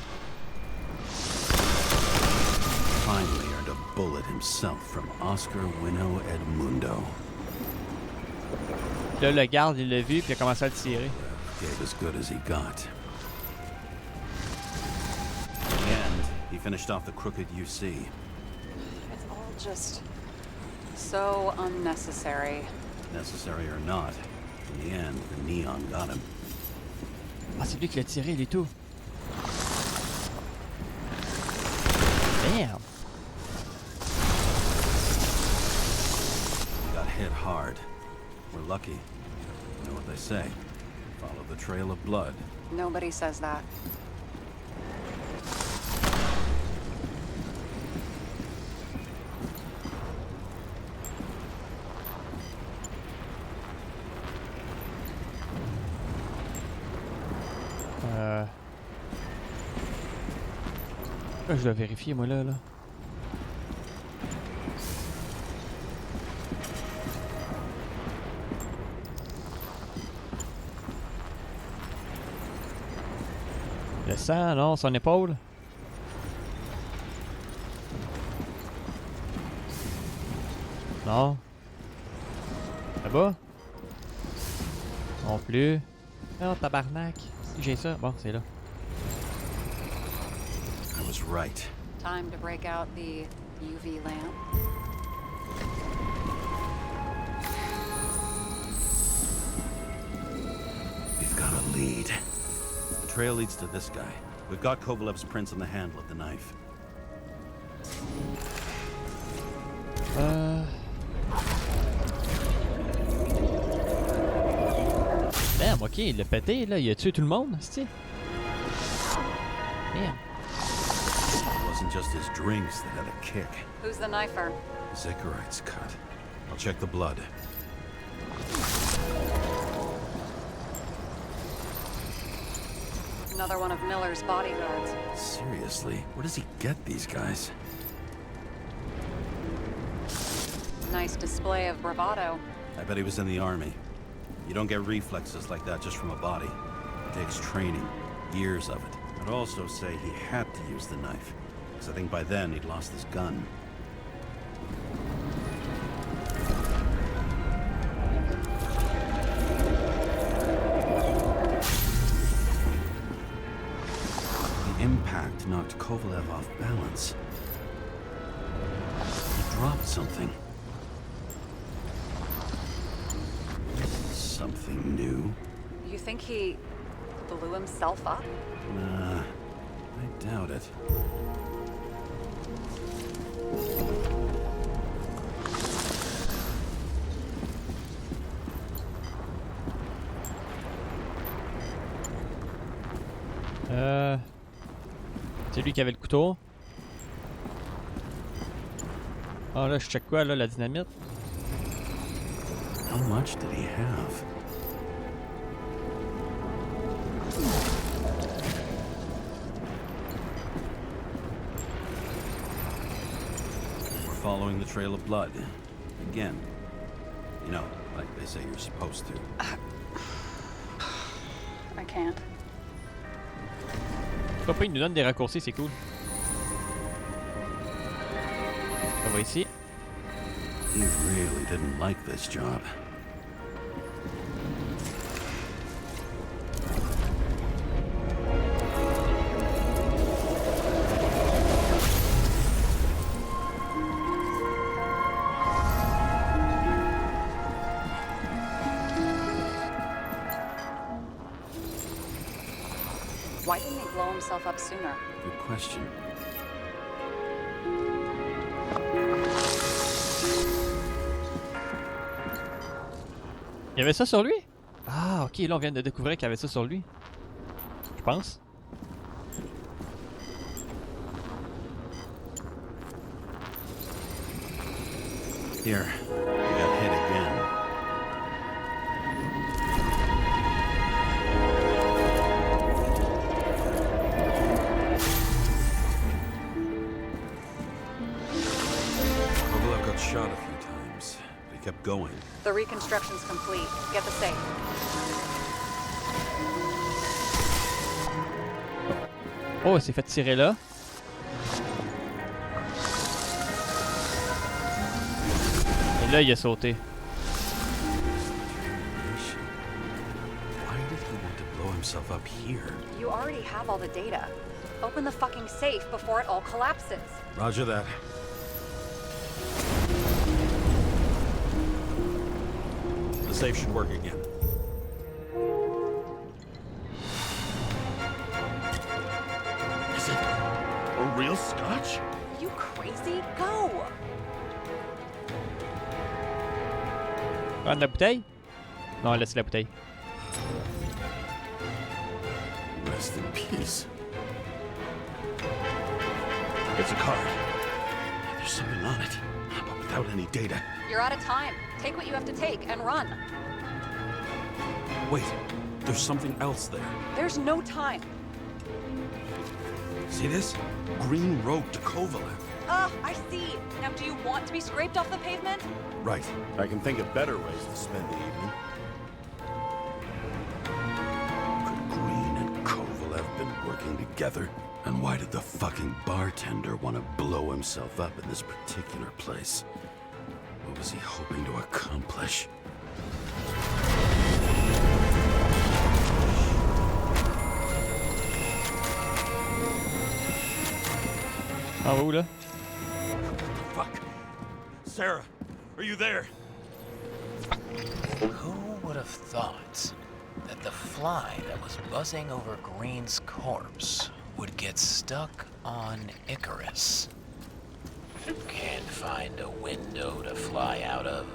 Finally earned a bullet himself from Oscar Wino Edmundo. Là, le garde, il l'a vu, puis il a commencé à le tirer. Gave as good as he got. In the end, he finished off the crooked UC. It's all just so unnecessary. Necessary or not, in the end, the neon got him. Ah, c'est lui qui l'a tiré, il est tout. Damn! He got hit hard. We're lucky. You know what they say. Follow the trail of blood. Nobody says that. Je dois vérifier, moi, là. Le sang, non, son épaule. Non. Là-bas. Non plus. Oh, tabarnak. Si j'ai ça. Bon, c'est là. I was right. Time to break out the UV lamp. We've got a lead. The trail leads to this guy. We've got Kovalev's prints on the handle of the knife. Damn, ok, il l'a pété, là. Il a tué tout le monde, c'est-tu? Damn. It wasn't just his drinks that had a kick. Who's the knifer? His Icarite's cut. I'll check the blood. Another one of Miller's bodyguards. Seriously, where does he get these guys? Nice display of bravado. I bet he was in the army. You don't get reflexes like that just from a body. It takes training, years of it. I'd also say he had to use the knife, because I think by then he'd lost his gun. The impact knocked Kovalev off balance. He dropped something. Something new. You think he blew himself up? Nah, I doubt it. C'est lui qui avait le couteau. Ah là, je check quoi là, la dynamite? How much did he have? We're following the trail of blood. Again. You know, like they say you're supposed to. I can't. Papa, il nous donne des raccourcis, c'est cool. On va ici. He really didn't like this job. Why didn't he blow himself up sooner? Good question. Il y avait ça sur lui? Ah, ok, là on vient de découvrir qu'il y avait ça sur lui. Je pense. Here, you got hit again. Kovalev got shot a few times, but he kept going. The reconstruction's complete. Get the safe. Oh, il s'est fait tirer là. Et là, il a sauté. Why did he want to blow himself up here? You already have all the data. Open the fucking safe before it all collapses. Roger that. The safe should work again. Is it a real scotch? Are you crazy? Go! Prendre la bouteille? Non, laisse la bouteille. Rest in peace. It's a card. There's something on it, but without any data. You're out of time. Take what you have to take and run. Wait, there's something else there. There's no time. See this? Green road to Kovalev. I see. Now, do you want to be scraped off the pavement? Right. I can think of better ways to spend the evening. Could Green and Kovalev been working together? And why did the fucking bartender want to blow himself up in this particular place? What was he hoping to accomplish? En haut là. Fuck. Sarah, are you there? Who would have thought that the fly that was buzzing over Green's corpse would get stuck on ICARUS? Can't find a window to fly out of.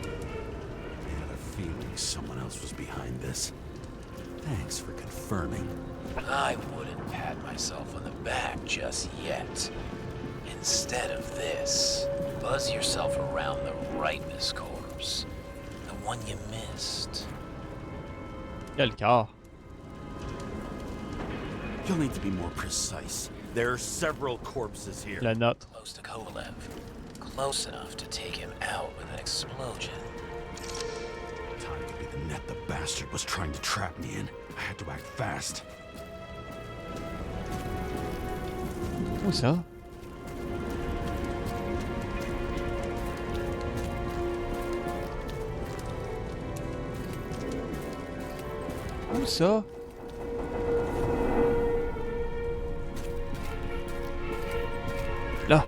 I had a feeling someone else was behind this. Thanks for confirming. I wouldn't pat myself on the back just yet. Instead of this, buzz yourself around the rightness corpse. The one you missed. Quel quart. You'll need to be more precise. There are several corpses here. La note. Close to Kovalev. Close enough to take him out with an explosion. Time to be the net the bastard was trying to trap me in. I had to act fast. Où ça? Où ça? Là.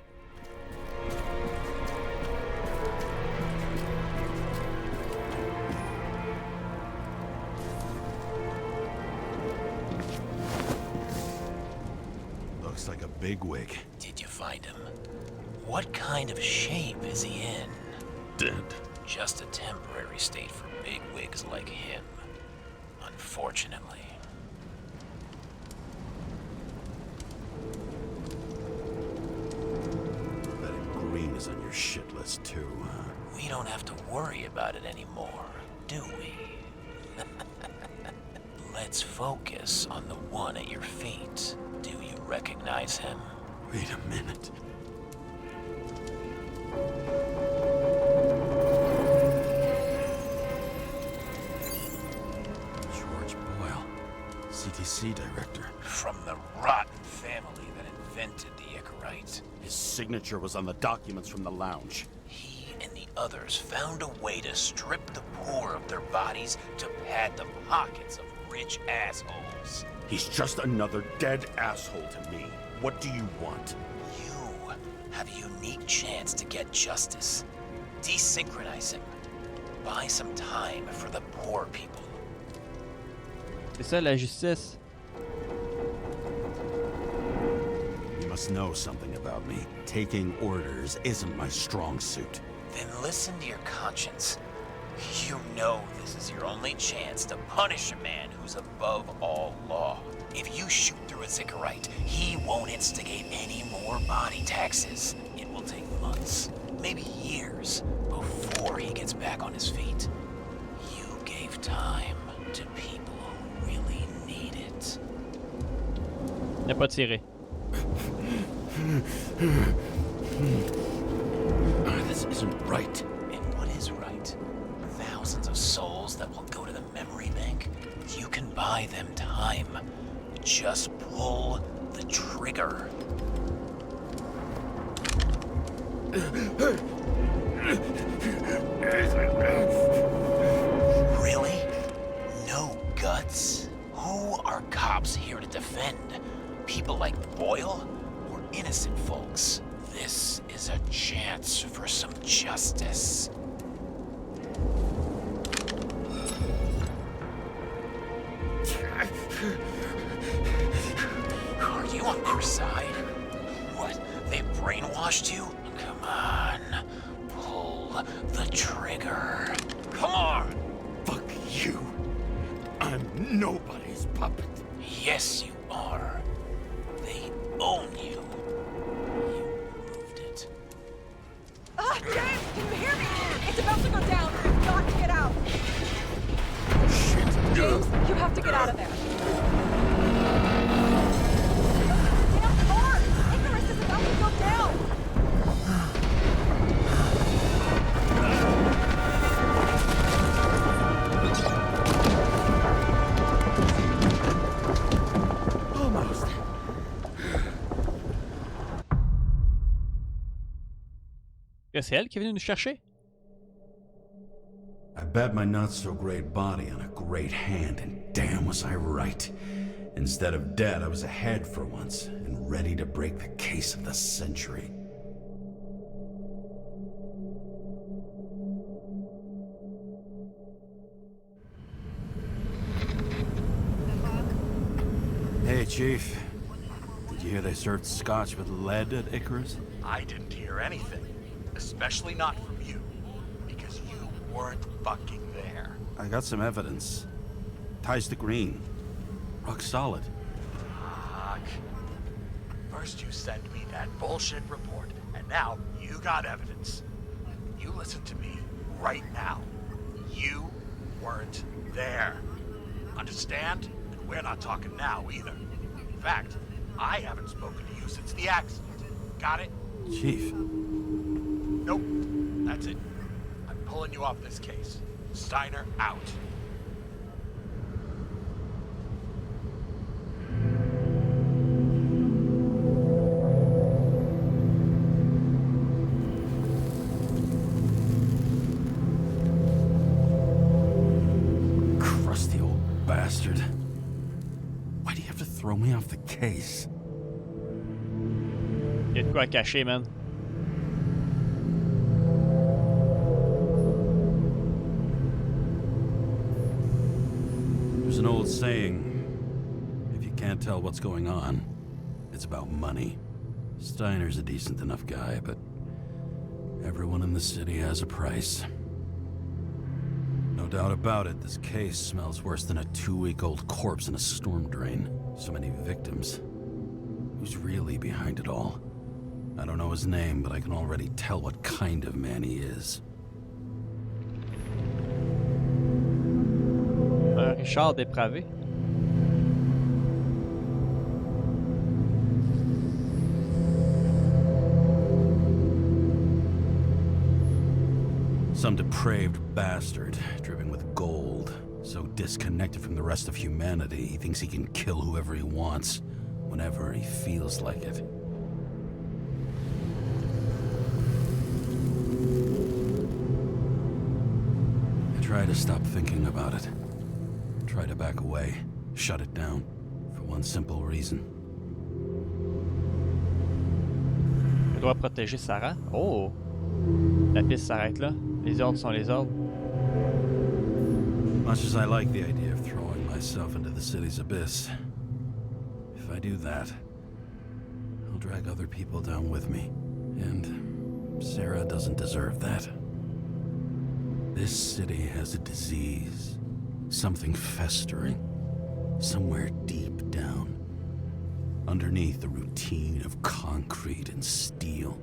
Looks like a bigwig. Did you find him? What kind of shape is he in? Dead. Just a temporary state for bigwigs like him. unfortunately. That green is on your shit list too, huh? We don't have to worry about it anymore, do we? Let's focus on the one at your feet. Do you recognize him? Wait a minute. George Boyle, CTC director. From the rotten family that invented the Icarite. His signature was on the documents from the lounge. He and the others found a way to strip the poor of their bodies to pad the pockets of rich assholes. He's just another dead asshole to me. What do you want? You have a unique chance to get justice. Desynchronize him. Buy some time for the poor people. C'est ça la justice. You must know something about me. Taking orders isn't my strong suit. Then listen to your conscience. You know this is your only chance to punish a man who's above all law. If you shoot through a Icarite, he won't instigate any more body taxes. It will take months, maybe years, before he gets back on his feet. You gave time to people who really need it. Il n'a pas tiré. This isn't right. And what is right? Thousands of souls that will go to the memory bank? You can buy them time. Just pull the trigger. Really? No guts? Who are cops here to defend? People like Boyle or innocent folks? This is a chance for some justice. Are you on their side? What, they brainwashed you? Come on, pull the trigger. Come on! Fuck you. I'm nobody's puppet. Yes, you are. They own you. You moved it. Ah, James, can you hear me? It's about to go down. You've got to get out. Shit. James, you have to get out of there. Damn car! Icarus is about to go down. Almost. C'est elle qui est venue nous chercher? I bet my not-so-great body on a great hand, and damn was I right. Instead of dead, I was ahead for once, and ready to break the case of the century. Hey, Chief. Did you hear they served scotch with lead at Icarus? I didn't hear anything. Especially not from you. Because you weren't fucking there. I got some evidence. Ties to Green. Rock solid. Fuck. First you send me that bullshit report, and now you got evidence. You listen to me right now. You weren't there. Understand? And we're not talking now either. In fact, I haven't spoken to you since the accident. Got it? Chief. Nope. That's it. I'm pulling you off this case. Steiner out. Crusty old bastard. Why do you have to throw me off the case? Il y a de quoi cacher, man. There's an old saying, if you can't tell what's going on, it's about money. Steiner's a decent enough guy, but everyone in the city has a price. No doubt about it, this case smells worse than a 2-week-old corpse in a storm drain. So many victims. Who's really behind it all? I don't know his name, but I can already tell what kind of man he is. Richard dépravé. Some depraved bastard, driven with gold, so disconnected from the rest of humanity, he thinks he can kill whoever he wants, whenever he feels like it. I try to stop thinking about it. Try to back away, shut it down, for one simple reason. Je dois protéger Sarah. Oh! La piste s'arrête là. Les ordres sont les ordres. Much as I like the idea of throwing myself into the city's abyss, if I do that, I'll drag other people down with me. And Sarah doesn't deserve that. This city has a disease. Something festering. Somewhere deep down. Underneath the routine of concrete and steel.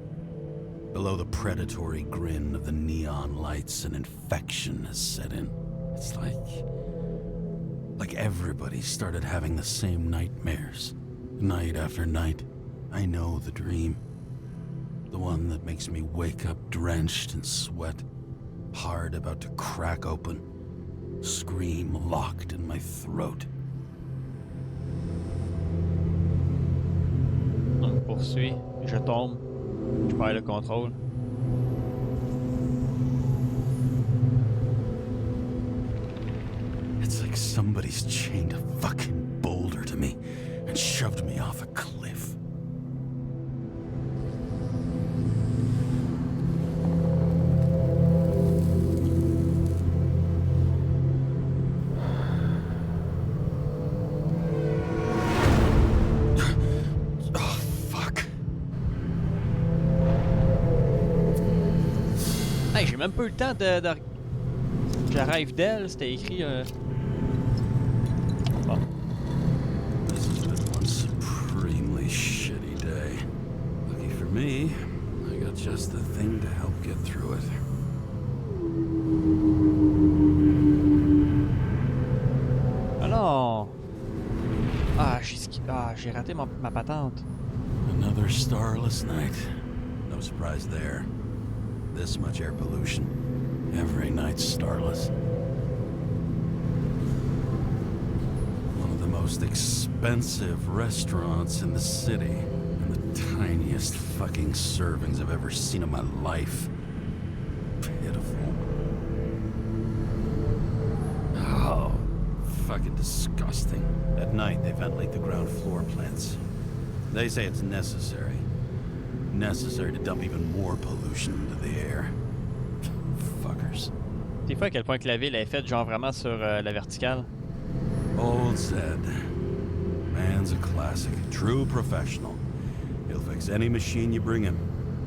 Below the predatory grin of the neon lights, an infection has set in. It's like everybody started having the same nightmares. Night after night. I know the dream. The one that makes me wake up drenched in sweat. Heart about to crack open. Scream locked in my throat. On me poursuit. Je tombe. Je perds le contrôle. It's like somebody's chained a fucking boulder to me and shoved me off a cliff. Hey, j'ai même pas eu le temps de... J'arrive d'elle, c'était écrit... Bon. This has been one supremely shitty day. Lucky for me, I got just the thing to help get through it. Ah non! Ah, j'ai raté ma patente. Another starless night. No surprise there. This much air pollution. Every night's starless. One of the most expensive restaurants in the city. And the tiniest fucking servings I've ever seen in my life. Pitiful. Oh, fucking disgusting. At night, they ventilate the ground floor plants. They say it's necessary. Necessary to dump even more pollution into the air. Fuckers. Des fois à quel point que la ville est faite genre vraiment sur la verticale. Old said. Man's a classic. True professional. He'll fix any machine you bring him.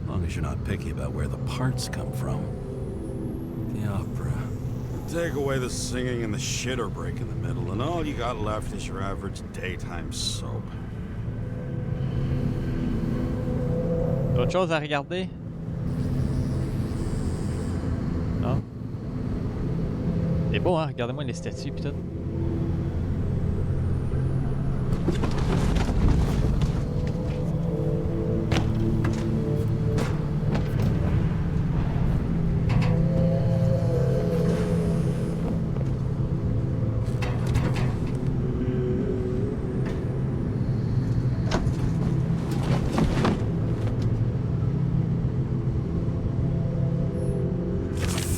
As long as you're not picky about where the parts come from. The opera. Take away the singing and the shitter break in the middle, and all you got left is your average daytime soap. Autre chose à regarder? Non? C'est beau, hein? Regardez-moi les statues pis tout.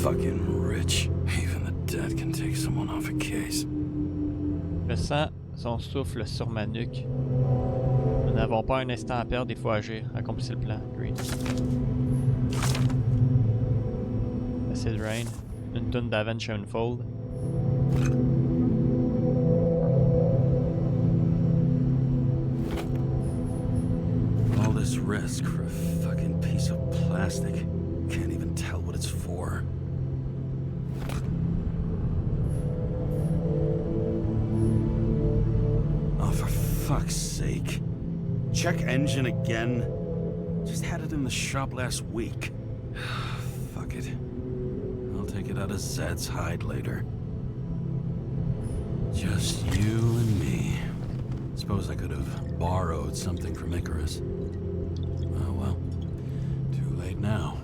Fucking rich. Even the dead can take someone off a case. Je sens son souffle sur ma nuque. Nous n'avons pas un instant à perdre, il faut agir. Accomplissez le plan. Green. Acid Rain. Une tonne d'Avenged Unfold. All this risk for a fucking piece of plastic. Can't even tell what it's for. fuck's sake. Check engine again? Just had it in the shop last week. Fuck it. I'll take it out of Zed's hide later. Just you and me. Suppose I could have borrowed something from ICARUS. Oh well. Too late now.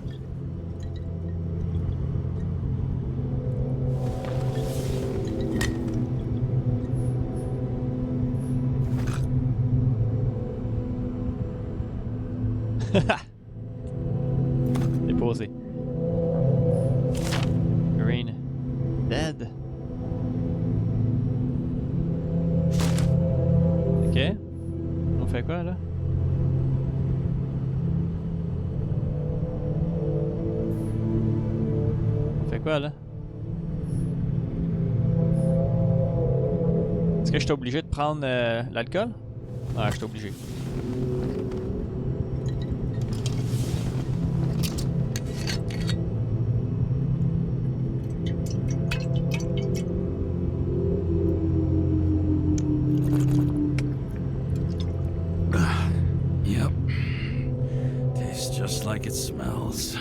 Déposé. Green. Dead. Ok. On fait quoi là? On fait quoi là? Est-ce que je suis obligé de prendre l'alcool? Ah, je suis obligé. Yep. Tastes just like it smells.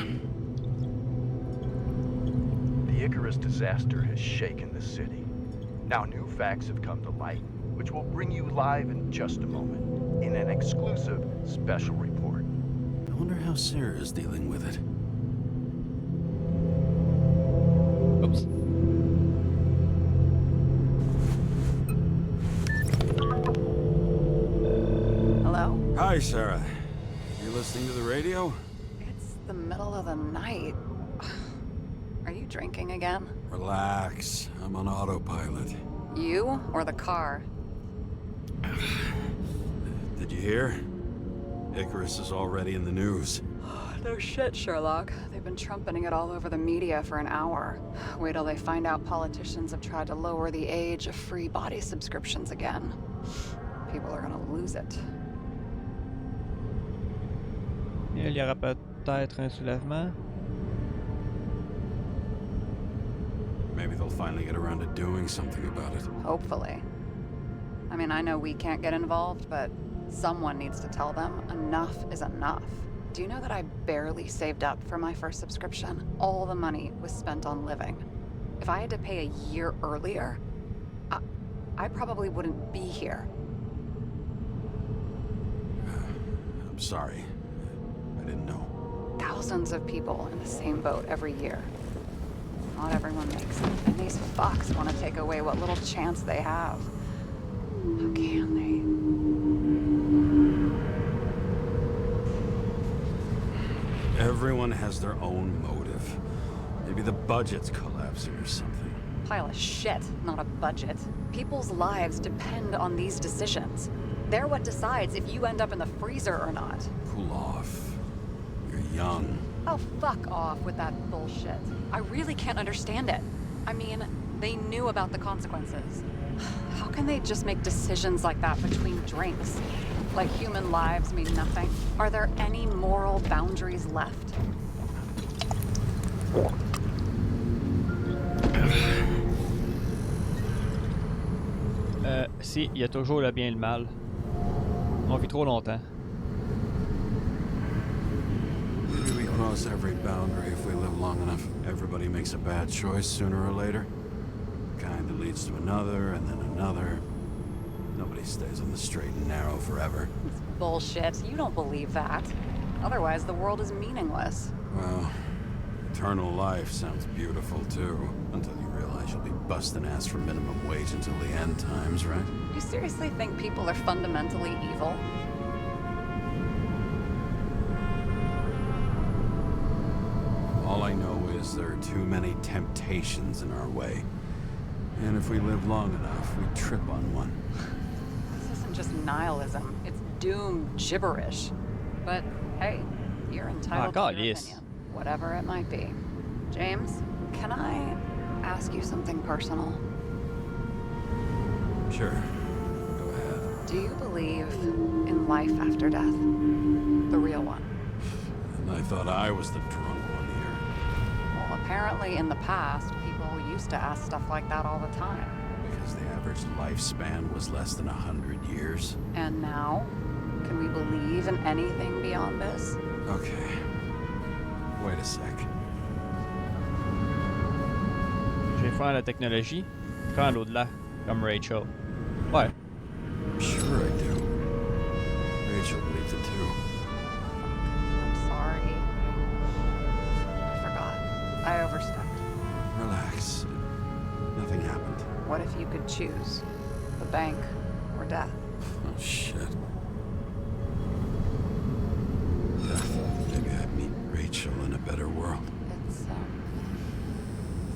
The Icarus disaster has shaken the city. Now new facts have come to light, which will bring you live in just a moment, in an exclusive special report. I wonder how Sarah is dealing with it. Oops. Hello? Hi, Sarah. You listening to the radio? It's the middle of the night. Are you drinking again? Relax. I'm on autopilot. You or the car? Did you hear? Icarus is already in the news. No shit, Sherlock. They've been trumpeting it all over the media for an hour. Wait till they find out politicians have tried to lower the age of free body subscriptions again. People are gonna lose it. Il y aura peut-être un soulèvement. Maybe they'll finally get around to doing something about it. Hopefully. I mean, I know we can't get involved, but someone needs to tell them enough is enough. Do you know that I barely saved up for my first subscription? All the money was spent on living. If I had to pay a year earlier, I probably wouldn't be here. I'm sorry. I didn't know. Thousands of people in the same boat every year. Not everyone makes it, and these fucks want to take away what little chance they have. How can they? Everyone has their own motive. Maybe the budget's collapsing or something. Pile of shit, not a budget. People's lives depend on these decisions. They're what decides if you end up in the freezer or not. Cool off. You're young. Oh, fuck off with that bullshit. I really can't understand it. I mean, they knew about the consequences. How can they just make decisions like that between drinks? Like human lives mean nothing? Are there any moral boundaries left? Si, il y a toujours le bien et le mal. On vit trop longtemps. Maybe we cross every boundary if we live long enough. Everybody makes a bad choice sooner or later. Kind that leads to another, and then another. Nobody stays on the straight and narrow forever. It's bullshit. You don't believe that. Otherwise, the world is meaningless. Well, eternal life sounds beautiful too. Until you realize you'll be busting ass for minimum wage until the end times, right? You seriously think people are fundamentally evil? All I know is there are too many temptations in our way. And if we live long enough, we trip on one. This isn't just nihilism. It's doom gibberish. But hey, you're entitled to your opinion. Whatever it might be. James, can I ask you something personal? Sure. Go ahead. Do you believe in life after death? The real one? And I thought I was the drunk one here. Well, apparently in the past, people used to ask stuff like that all the time. because the average lifespan was less than 100 years. And now? Can we believe in anything beyond this? Okay. Wait a sec. J'ai foi à la technologie. Quand à l'au-delà, comme Rachel. Ouais. Sure I do. Rachel believes it too. I'm sorry. I forgot. I overstepped. Relax. Nothing happened. What if you could choose? The bank or death? Oh, shit. Death. Maybe I'd meet Rachel in a better world. It's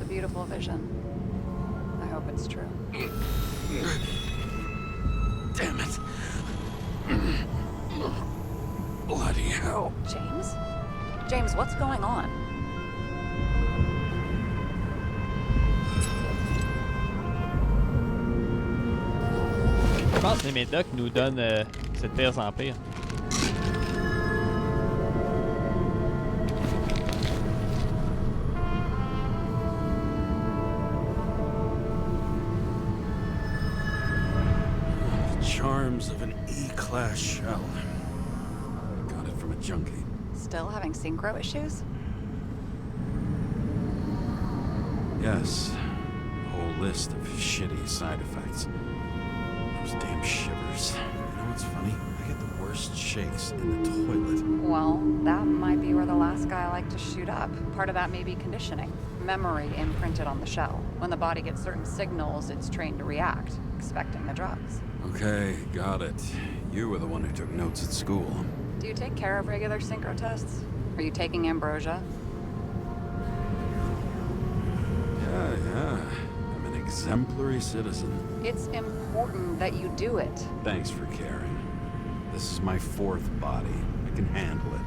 a beautiful vision. I hope it's true. Damn it. Bloody hell. James? James, what's going on? Je pense que les médocs nous donnent cette pire en pire. Charms of an E-class shell. Got it from a junkie. Still having synchro issues? Yes. A whole list of shitty side effects. Those damn shivers. You know what's funny? I get the worst shakes in the toilet. Well, that might be where the last guy liked to shoot up. Part of that may be conditioning. Memory imprinted on the shell. When the body gets certain signals, it's trained to react, expecting the drugs. Okay, got it. You were the one who took notes at school. Do you take care of regular synchro tests? Are you taking ambrosia? Yeah. I'm an exemplary citizen. It's important that you do it. Thanks for caring. This is my fourth body. I can handle it.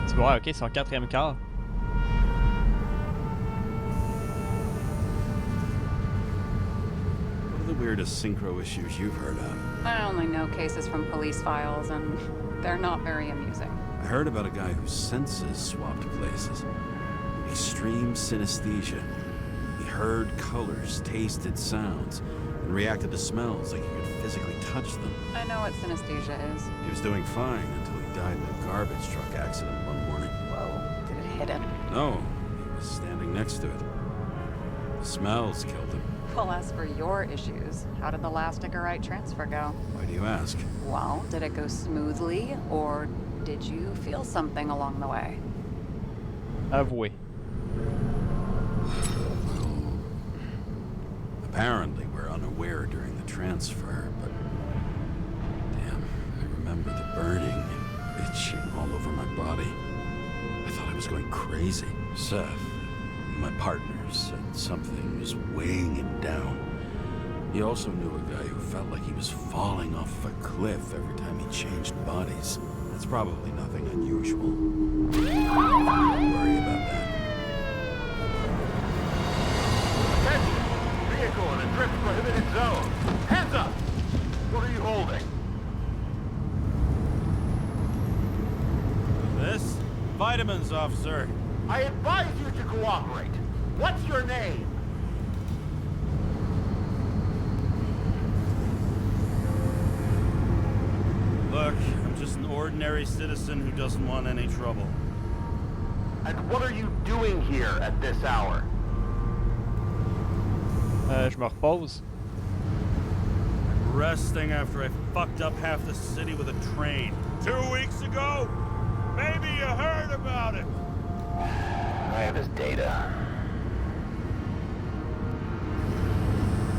Tu vois, ok, son quatrième quart. What are the weirdest synchro issues you've heard of? I only know cases from police files, and they're not very amusing. I heard about a guy whose senses swapped places. Extreme synesthesia. He heard colors, tasted sounds, and reacted to smells like he could physically touch them. I know what synesthesia is. He was doing fine until he died in a garbage truck accident one morning. Whoa, did it hit him? No, he was standing next to it. The smells killed him. Well, as for your issues, how did the last Icarite transfer go? Why do you ask? Well, did it go smoothly, or did you feel something along the way? Avoué. Apparently, we're unaware during the transfer, but damn, I remember the burning and itching all over my body. I thought I was going crazy. Seth, my partner, said something was weighing him down. He also knew a guy who felt like he was falling off a cliff every time he changed bodies. That's probably nothing unusual. Don't worry about that. Attention! Vehicle in a drift prohibited zone. Hands up! What are you holding? This? Vitamins, officer. I advise you to cooperate. What's your name? Look, I'm just an ordinary citizen who doesn't want any trouble. And what are you doing here at this hour? Je me repose. I'm resting after I fucked up half the city with a train. 2 weeks ago? Maybe you heard about it. I have his data.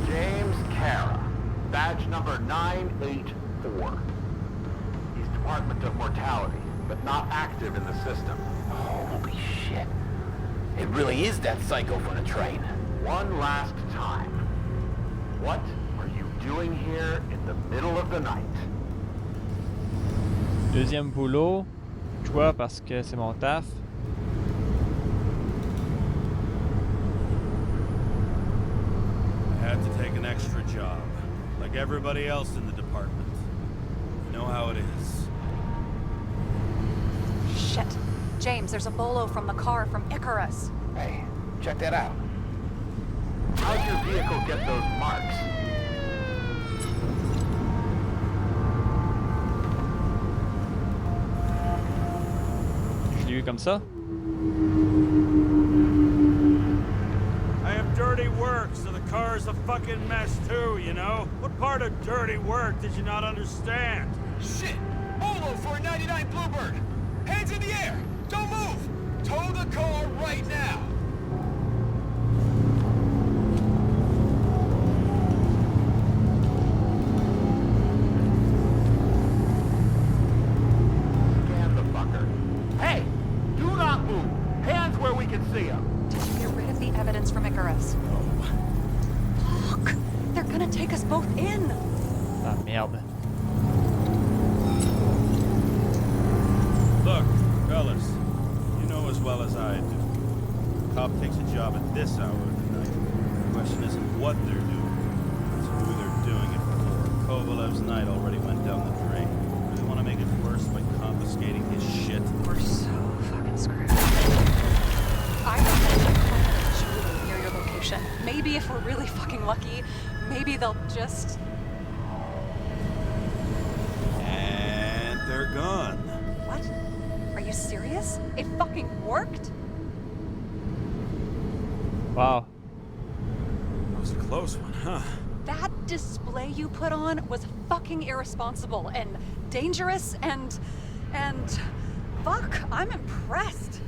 James Kara, badge number 984. He's Department of Mortality, but not active in the system. Holy shit. It really is that psycho from the train. One last time. What are you doing here in the middle of the night? Deuxième boulot. Choix parce que c'est mon taf. I had to take an extra job, like everybody else in the department. You know how it is. Shit. James, there's a bolo from the car from Icarus. Hey, check that out. How'd your vehicle get those marks? Je l'ai eu comme ça. I have dirty work, so the car's a fucking mess too, you know? What part of dirty work did you not understand? Shit! Olo for a 99 Bluebird! Hands in the air! Don't move! Tow the car right now! Scan the fucker. Hey! Do not move! Hands where we can see them! Did you get rid of the evidence from Icarus? Fuck! They're gonna take us both in! Ah merde. Look, fellas, you know as well as I do. A cop takes a job at this hour of the night. The question isn't what they're doing, it's who they're doing it for. Kovalev's night already went down the drain. Really want to make it worse by confiscating his shit? We're so fucking screwed. I recommend near your location. Maybe if we're really fucking lucky, maybe they'll just... And they're gone. What? Are you serious? It fucking worked? Wow. That was a close one, huh? That display you put on was fucking irresponsible and dangerous and fuck, I'm impressed.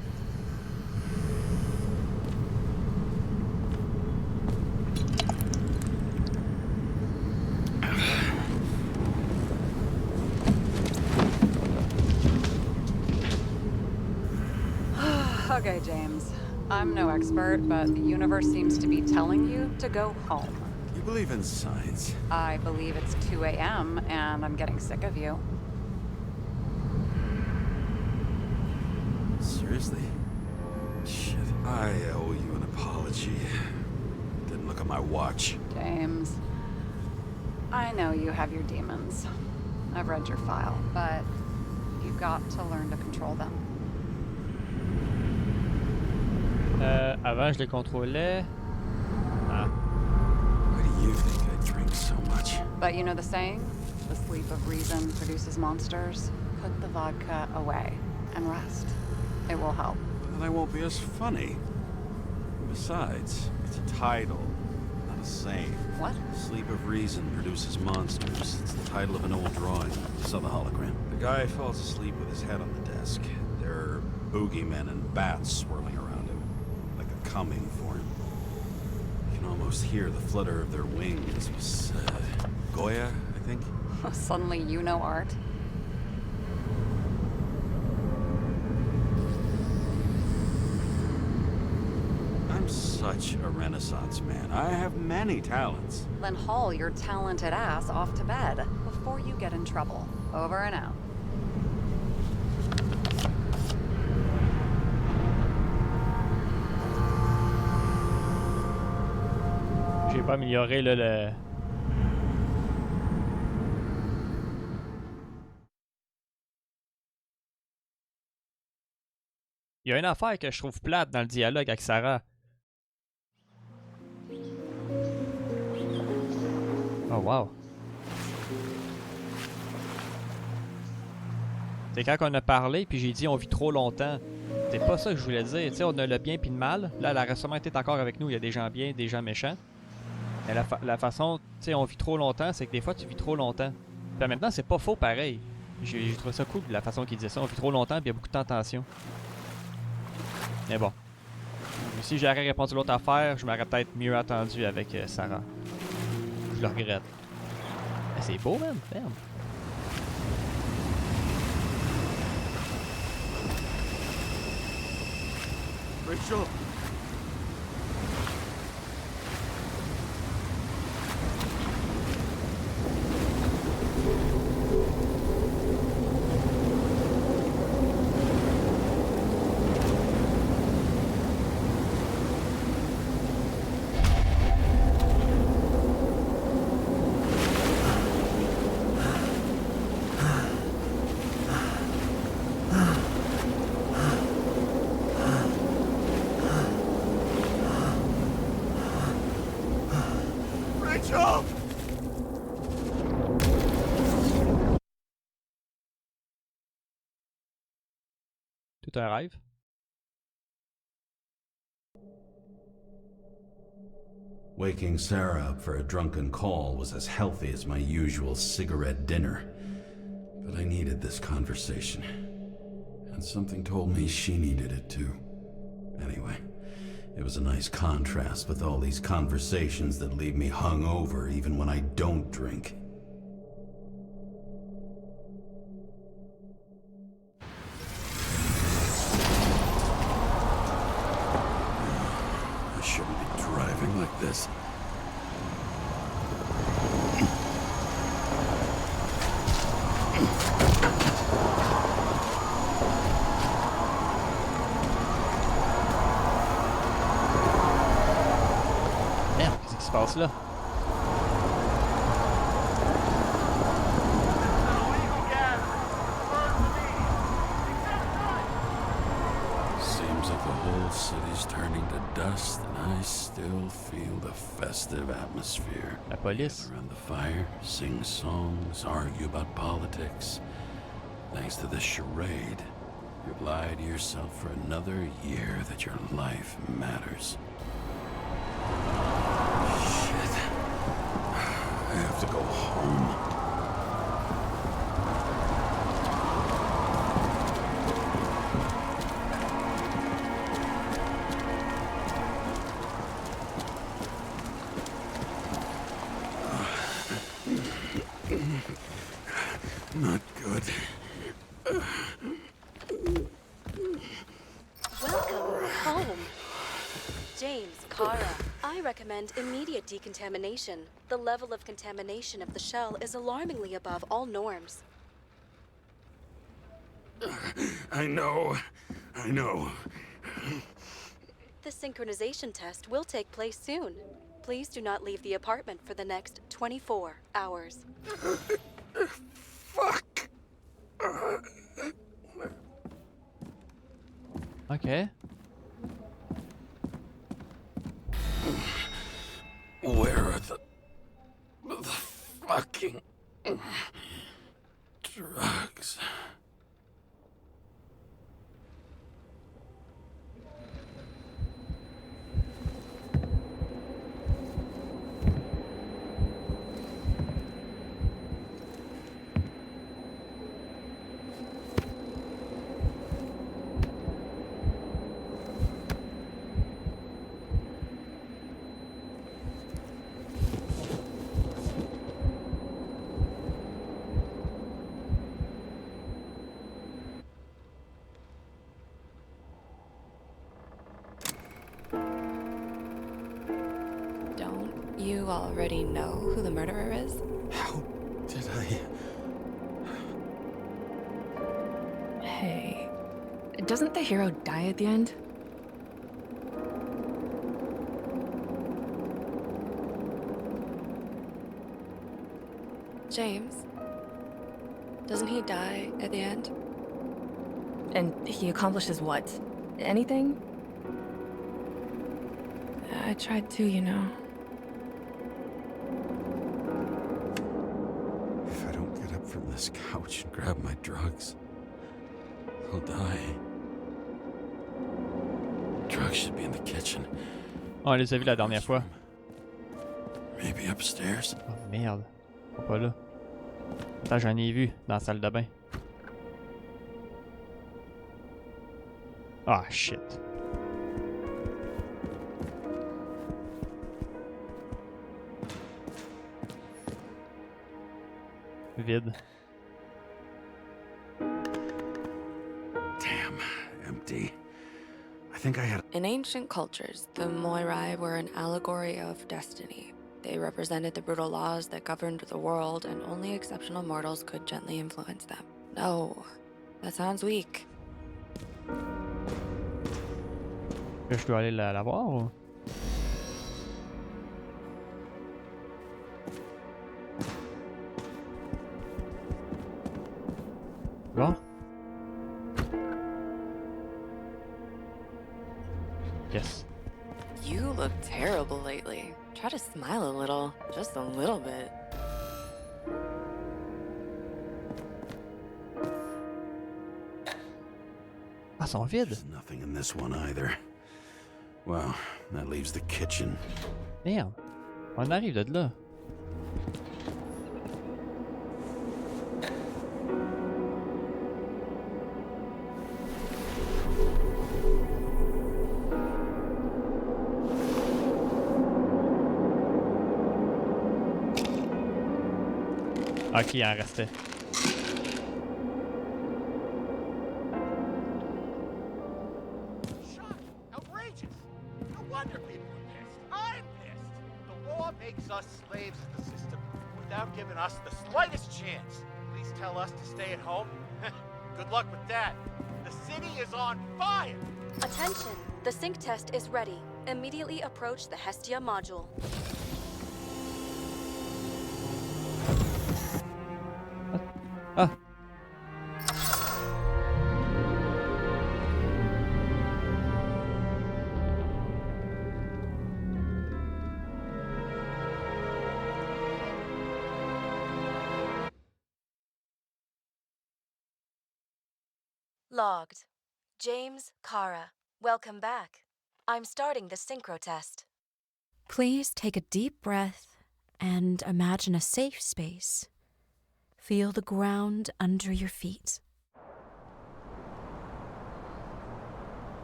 Okay, James. I'm no expert, but the universe seems to be telling you to go home. You believe in science? I believe it's 2 a.m. and I'm getting sick of you. Seriously? Shit. I owe you an apology. Didn't look at my watch. James, I know you have your demons. I've read your file, but you've got to learn to control them. Avant, je les contrôlais. Ah. Why do you think I drink so much? But you know the saying? The sleep of reason produces monsters. Put the vodka away and rest. It will help. Then I won't be as funny. Besides, it's a title, not a saying. What? Sleep of Reason Produces Monsters. It's the title of an old drawing. Saw the hologram. The guy falls asleep with his head on the desk. There are boogeymen and bats swirling around him, like they're coming for him. You can almost hear the flutter of their wings. This was Goya, I think. Suddenly you know art. I'm such a Renaissance man. I have many talents. Then haul your talented ass off to bed before you get in trouble. Over and out. J'ai pas amélioré là, le... Il y a une affaire que je trouve plate dans le dialogue avec Sarah. Oh wow. C'est quand on a parlé puis j'ai dit on vit trop longtemps. C'est pas ça que je voulais dire. Tu sais, on a le bien puis le mal. Là, elle a récemment été encore avec nous. Il y a des gens bien, des gens méchants. Mais la façon, tu sais, on vit trop longtemps, c'est que des fois tu vis trop longtemps. Puis maintenant, c'est pas faux pareil. J'ai trouvé ça cool la façon qu'il disait ça. On vit trop longtemps puis il y a beaucoup de tentation. Mais bon. Si j'aurais répondu l'autre affaire, je m'aurais peut-être mieux attendu avec Sarah. Je le regrette. Mais c'est beau, man. Merde. Rachel! Tout un rêve. Waking Sarah up for a drunken call was as healthy as my usual cigarette dinner. But I needed this conversation. And something told me she needed it too. Anyway, it was a nice contrast with all these conversations that leave me hungover even when I don't drink. I shouldn't be driving like this. Merde, qu'est-ce qui se passe là? Seems like the whole city's turning to dust, and I still feel the festive atmosphere. La police. Gather around the fire, sing songs, argue about politics. Thanks to this charade, you've lied to yourself for another year that your life matters. Shit. I have to go home. Not good. Welcome home. James, Kara, I recommend immediate decontamination. The level of contamination of the shell is alarmingly above all norms. I know. The synchronization test will take place soon. Please do not leave the apartment for the next 24 hours. Fuck. Ok. Where are the fucking drugs? You already know who the murderer is? How did I? Hey, doesn't the hero die at the end? James, doesn't he die at the end? And he accomplishes what? Anything? I tried to, you know. If I don't get up from this couch and grab my drugs, I'll die. Drugs should be in the kitchen. Oh, on les a vus la dernière fois. Maybe upstairs. Oh merde. Pas là. Attends, j'en ai vu dans la salle de bain. Ah, shit. Vide. Damn, empty. I think I had. In ancient cultures, the Moirai were an allegory of destiny. They represented the brutal laws that governed the world, and only exceptional mortals could gently influence them. No, that sounds weak. Je dois aller la voir ou? Bon. Yes. You look terrible lately. Try to smile a little, just a little bit. Ah, sont vides. There's nothing in this one either. Well, that leaves the kitchen. Merde. On arrive de là. Ok, il en restait. Outrageous! No wonder people are pissed. I'm pissed. The law makes us slaves of the system without giving us the slightest chance. Please tell us to stay at home. Good luck with that. The city is on fire! Attention! The sync test is ready. Immediately approach the Hestia module. Ah! Logged. James, Kara, welcome back. I'm starting the synchro test. Please take a deep breath and imagine a safe space. Feel the ground under your feet.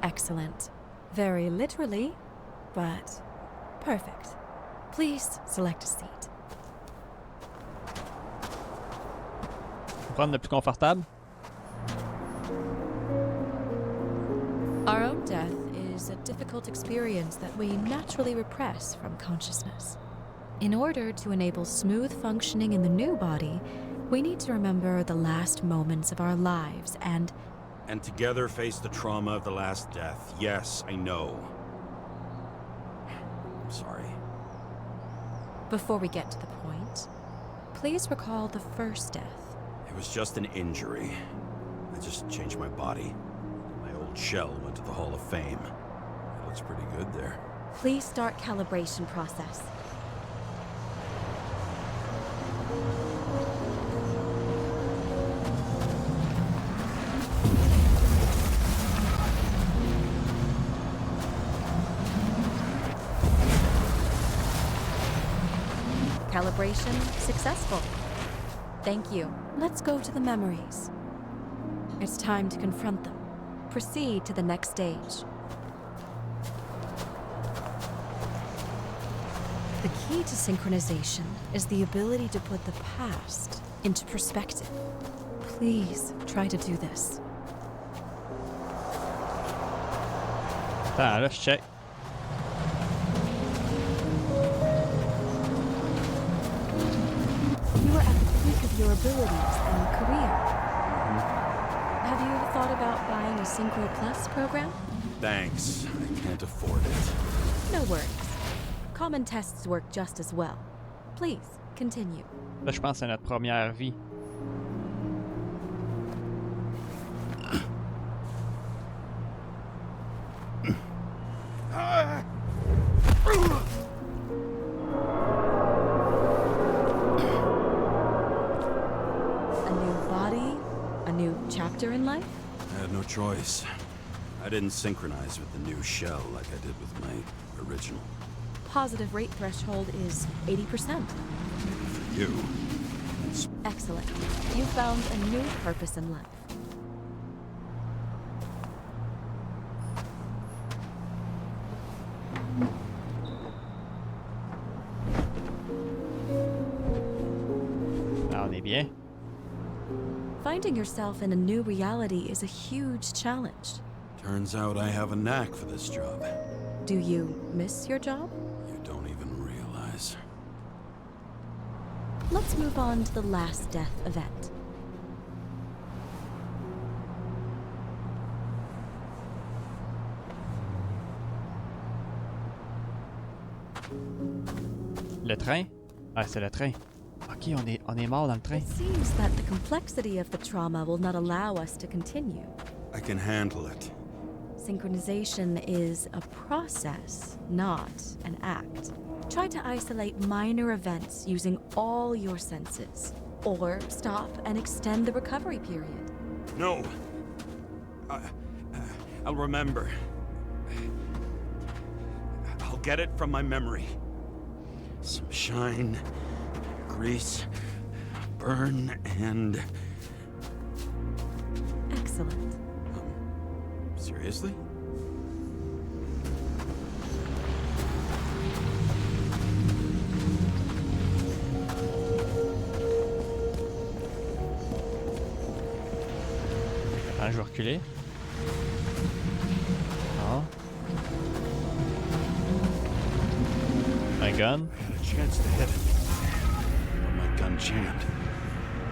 Excellent. Very literally, but perfect. Please select a seat. Prendre le plus confortable. Our own death is a difficult experience that we naturally repress from consciousness. In order to enable smooth functioning in the new body, we need to remember the last moments of our lives and together face the trauma of the last death. Yes, I know. I'm sorry. before we get to the point, please recall the first death. It was just an injury. I just changed my body. My old shell went to the Hall of Fame. It looks pretty good there. Please start calibration process. Calibration successful. Thank you. Let's go to the memories. It's time to confront them. Proceed to the next stage. The key to synchronization is the ability to put the past into perspective. Please try to do this. Let's check. You are at the peak of your abilities and career. Have you thought about buying a Synchro Plus program? Thanks. I can't afford it. No worries. Common tests work just as well. Please, continue. Là, je pense que c'est notre première vie. A new body, a new chapter in life? I had no choice. I didn't synchronize with the new shell like I did with my original. Positive rate threshold is 80%. For you, it's Excellent. You found a new purpose in life. Ah, on est bien. Finding yourself in a new reality is a huge challenge. turns out I have a knack for this job. Do you miss your job? You don't even realize. Let's move on to the last death event. Le train? Ah, c'est le train. Ok, on est mort dans le train. It seems that the complexity of the trauma will not allow us to continue. I can handle it. Synchronization is a process, not an act. Try to isolate minor events using all your senses, or stop and extend the recovery period. No. I'll remember. I'll get it from my memory. Some shine, grease, burn, and... Excellent. Seriously? Attends, je vais reculer. Non. Un gun. I had a chance to hit it. But my gun jammed.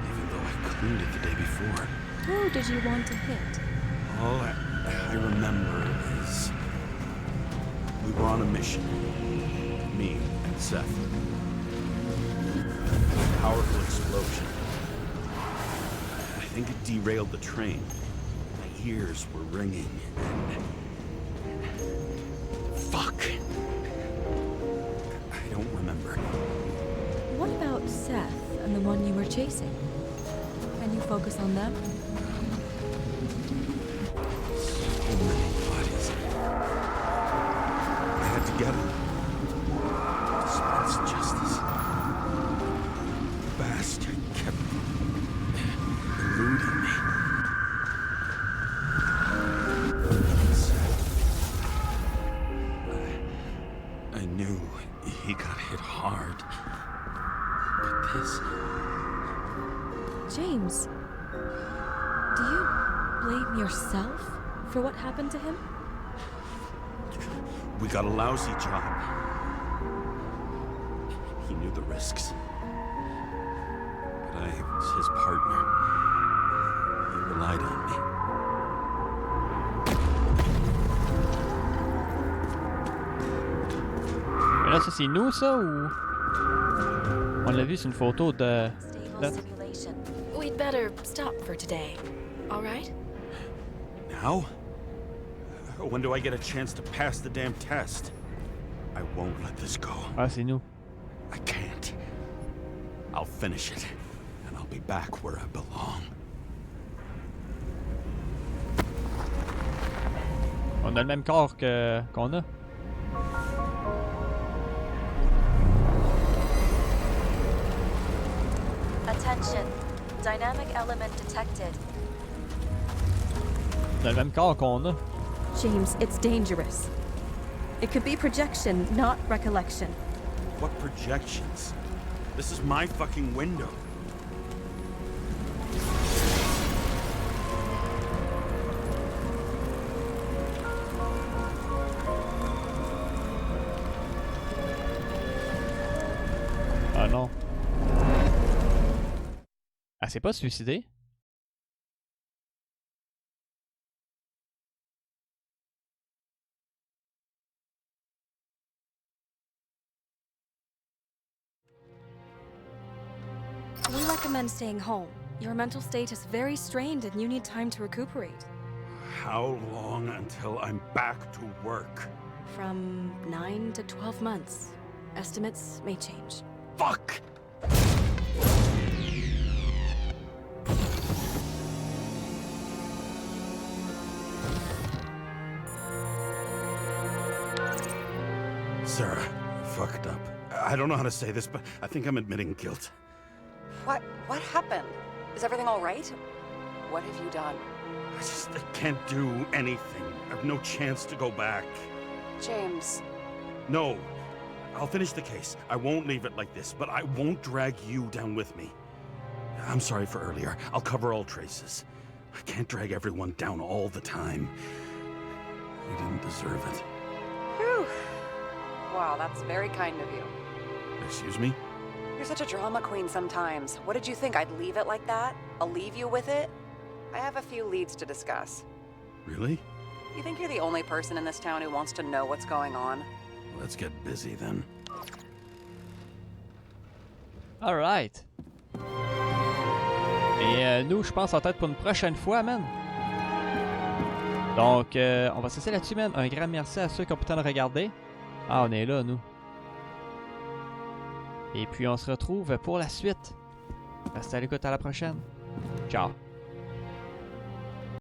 Even though I cleaned it the day before. Who did you want to hit? All I remember is... we were on a mission. Me and Seth. A powerful explosion. I think it derailed the train. My ears were ringing and... Fuck! I don't remember. What about Seth and the one you were chasing? Can you focus on them? So many bodies. I had to get him. Dispense justice. Bastard kept eluding me. I knew he got hit hard. But this... James, do you blame yourself for what happened to him? We got a lousy job. He knew the risks. But I was his partner. He relied on me. Mais là, ça c'est nous, ça, ou... On l'a vu, c'est une photo de... Stable simulation. We'd better stop for today. All right? Now? When do I get a chance to pass the damn test? I won't let this go. Ah, c'est nous. I can't. I'll finish it, and I'll be back where I belong. On a le même corps qu'on a. Attention. Dynamic element detected. On a le même corps qu'on a. James, it's dangerous. It could be projection, not recollection. What projections? This is my fucking window. Ah non. Elle s'est pas suicidée? We recommend staying home. Your mental state is very strained and you need time to recuperate. How long until I'm back to work? From 9 to 12 months. Estimates may change. Fuck! Sarah, fucked up. I don't know how to say this, but I think I'm admitting guilt. What happened? Is everything all right? What have you done? I can't do anything. I have no chance to go back. James. No. I'll finish the case. I won't leave it like this, but I won't drag you down with me. I'm sorry for earlier. I'll cover all traces. I can't drag everyone down all the time. We didn't deserve it. Whew. Wow, that's very kind of you. Excuse me? You're such a drama queen sometimes. What did you think, I'd leave it like that? I'll leave you with it? I have a few leads to discuss. Really? You think you're the only person in this town who wants to know what's going on? Let's get busy then. Alright. Et nous, je pense, ça va être pour une prochaine fois, man. Donc, on va se laisser là-dessus, man. Un grand merci à ceux qui ont pu le temps de regarder. Ah, on est là, nous. Et puis, on se retrouve pour la suite. Restez à l'écoute, à la prochaine. Ciao.